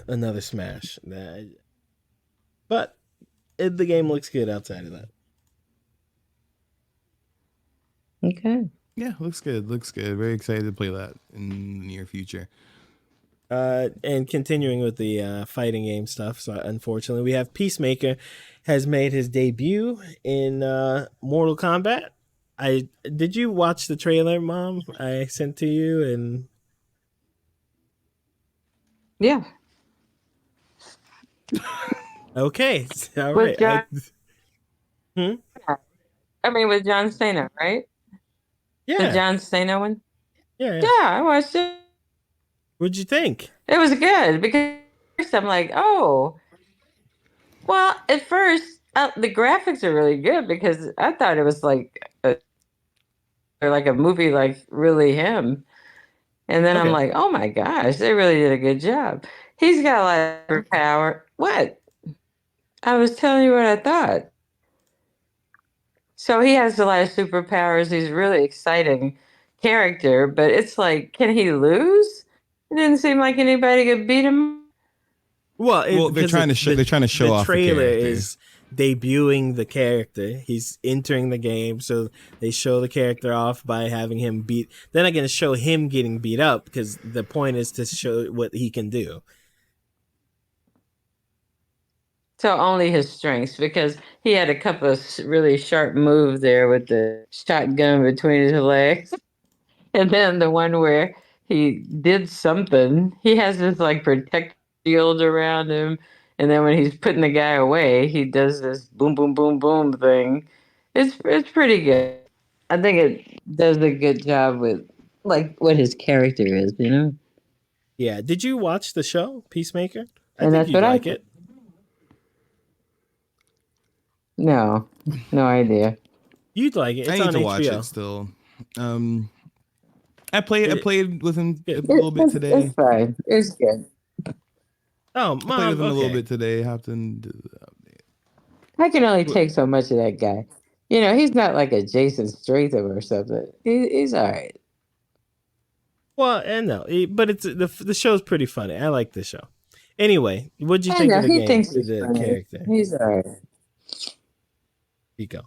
another Smash. But the game looks good outside of that. Okay. Yeah, looks good. Very excited to play that in the near future. And continuing with the fighting game stuff, so unfortunately we have Peacemaker has made his debut in Mortal Kombat. Did you watch the trailer, Mom? I sent to you and Yeah. okay, all With right. John, I mean, with John Cena, right? The Yeah, John Cena one? yeah. Yeah, I watched it. What'd you think? It was good because first I'm like, oh. Well, at first, the graphics are really good because I thought it was like a movie, like really him. And then I'm Okay. like, oh my gosh, they really did a good job. He's got a lot of power. What? I was telling you what I thought. So he has a lot of superpowers. He's a really exciting character, but it's like, can he lose? It didn't seem like anybody could beat him. Well, They're trying to show off the trailer character. is debuting the character. He's entering the game, so they show the character off by having him beat. They're not going to show him getting beat up because the point is to show what he can do. So only his strengths, because he had a couple of really sharp moves there with the shotgun between his legs. And then the one where he did something, he has this like protective shield around him. And then when he's putting the guy away, he does this boom, boom, boom, boom thing. It's pretty good. I think it does a good job with like what his character is, you know? Yeah. Did you watch the show Peacemaker? And that's you'd what like I it. No idea. You'd like it. It's I need on to HBO. watch it still. I played with him a Good. little bit today. It's fine. It's good. Oh, I played Mom. with him a little Okay. bit today. Hopped into the update. I can only take so much of that guy. You know, he's not like a Jason Statham or something. He's all right. Well, and no, but it's the show's pretty funny. I like the show. Anyway, what'd you I think know, of the he game? thinks he's The funny. character, He's all right. Biko.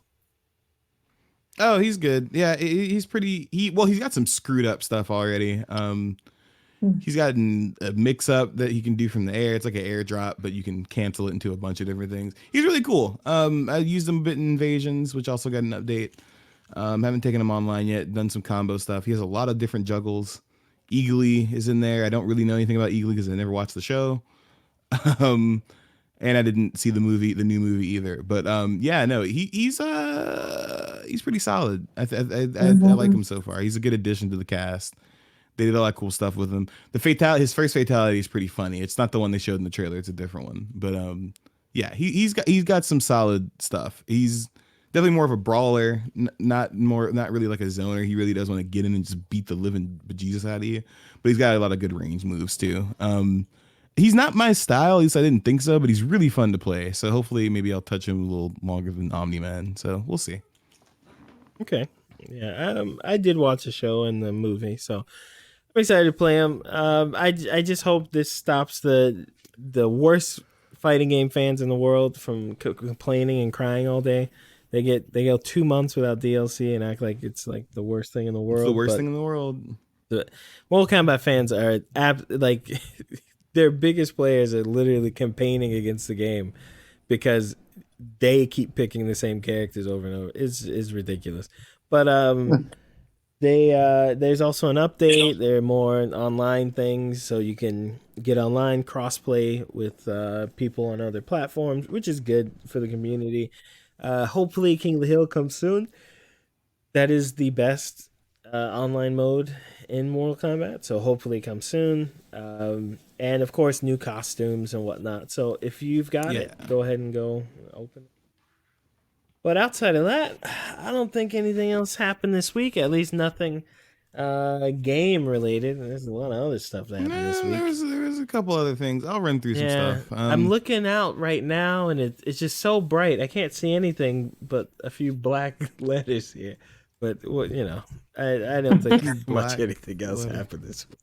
Oh, he's good. Yeah, he's pretty. He's got some screwed up stuff already. He's gotten a mix up that he can do from the air. It's like an airdrop, but you can cancel it into a bunch of different things. He's really cool. I used him a bit in Invasions, which also got an update. Haven't taken him online yet. Done some combo stuff. He has a lot of different juggles. Eagly is in there. I don't really know anything about Eagly because I never watched the show. And I didn't see the new movie either. But yeah, no, he's pretty solid. I like him so far. He's a good addition to the cast. They did a lot of cool stuff with him. His first fatality is pretty funny. It's not the one they showed in the trailer. It's a different one. But yeah, he's got some solid stuff. He's definitely more of a brawler, not really like a zoner. He really does want to get in and just beat the living bejesus out of you. But he's got a lot of good range moves too. He's not my style, at least I didn't think so, but he's really fun to play. So hopefully maybe I'll touch him a little longer than Omni-Man. So we'll see. Okay. Yeah, I did watch the show and the movie, so I'm excited to play him. I just hope this stops the worst fighting game fans in the world from complaining and crying all day. They go 2 months without DLC and act like it's like the worst thing in the world. It's the worst thing in the world. The Mortal Kombat fans are like their biggest players are literally campaigning against the game because they keep picking the same characters over and over. It's ridiculous. But there's also an update. There are more online things, so you can get online crossplay with people on other platforms, which is good for the community. Hopefully King of the Hill comes soon. That is the best online mode in Mortal Kombat, so hopefully it comes soon. And of course new costumes and whatnot. So if you've got it, go ahead and go open it. But outside of that, I don't think anything else happened this week. At least nothing game related. There's a lot of other stuff that happened this week. There was a couple other things. I'll run through some stuff. I'm looking out right now, and it's just so bright. I can't see anything but a few black letters here. But I don't think much anything else happened this week.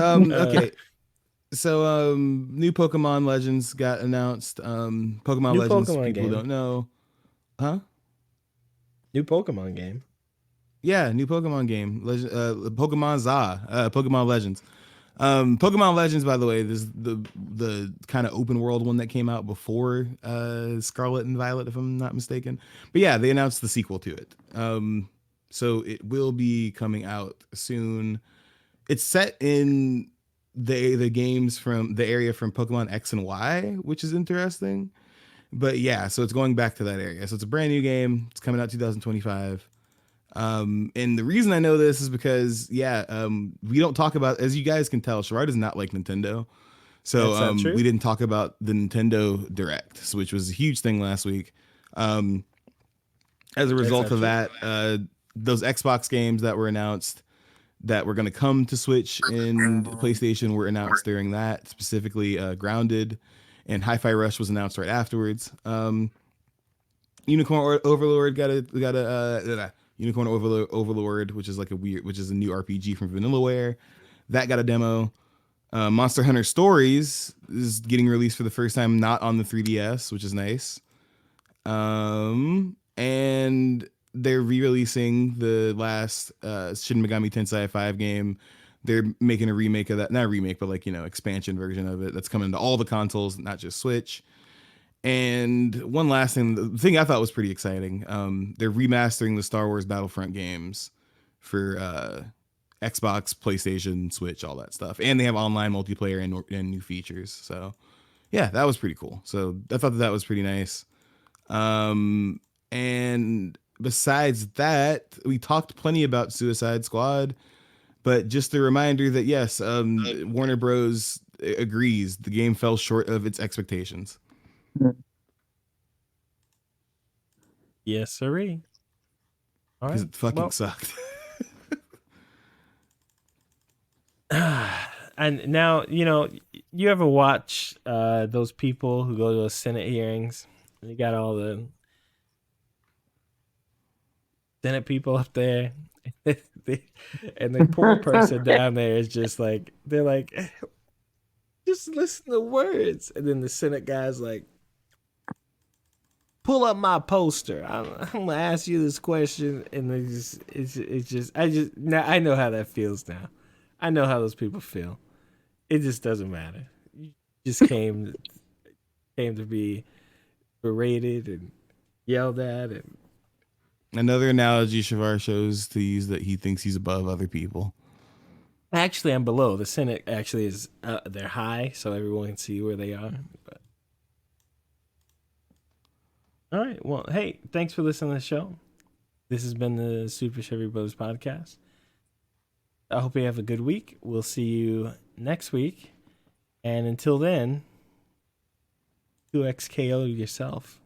Okay. So new Pokemon Legends got announced. Pokemon Legends, Pokemon people game. don't know. Huh? New Pokemon game. Yeah, new Pokemon game. Pokemon Pokemon Legends. Pokemon Legends, by the way, this is the kind of open world one that came out before Scarlet and Violet, if I'm not mistaken. But yeah, they announced the sequel to it. So it will be coming out soon. It's set in the games from the area from Pokemon X and Y, which is interesting. But yeah, so it's going back to that area. So it's a brand new game. It's coming out 2025. And the reason I know this is because we don't talk about, as you guys can tell, Sherrod does not like Nintendo. So we didn't talk about the Nintendo Direct, which was a huge thing last week. As a result of that, those Xbox games that were announced that were going to come to Switch and PlayStation were announced during that, specifically Grounded, and Hi-Fi Rush was announced right afterwards. Unicorn Overlord got a Unicorn Overlord, which is a new RPG from Vanillaware. That got a demo. Monster Hunter Stories is getting released for the first time, not on the 3DS, which is nice. And they're re-releasing the last Shin Megami Tensei 5 game. They're making a remake of that, not a remake, but expansion version of it that's coming to all the consoles, not just Switch. And one last thing, the thing I thought was pretty exciting, they're remastering the Star Wars Battlefront games for Xbox, PlayStation, Switch, all that stuff. And they have online multiplayer and new features. So yeah, that was pretty cool. So I thought that was pretty nice. And besides that, we talked plenty about Suicide Squad. But just a reminder that, yes, Warner Bros. Agrees the game fell short of its expectations. Yes, sirree. All Because right. it fucking sucked. And now, you ever watch those people who go to those Senate hearings? And you got all the Senate people up there. And the poor person down there is just like, they're like, just listen to words. And then the Senate guy's like, pull up my poster. I'm gonna ask you this question, and I know how that feels now. I know how those people feel. It just doesn't matter. You just came to be berated and yelled at, and Another analogy Chevar shows to use that he thinks he's above other people. Actually, I'm below. The Senate actually is, they're high, so everyone can see where they are. But... All right. Well, hey, thanks for listening to the show. This has been the Super Chevy Brothers Podcast. I hope you have a good week. We'll see you next week. And until then, 2XKO yourself.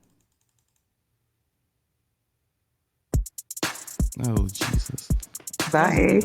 Oh, Jesus. Bye.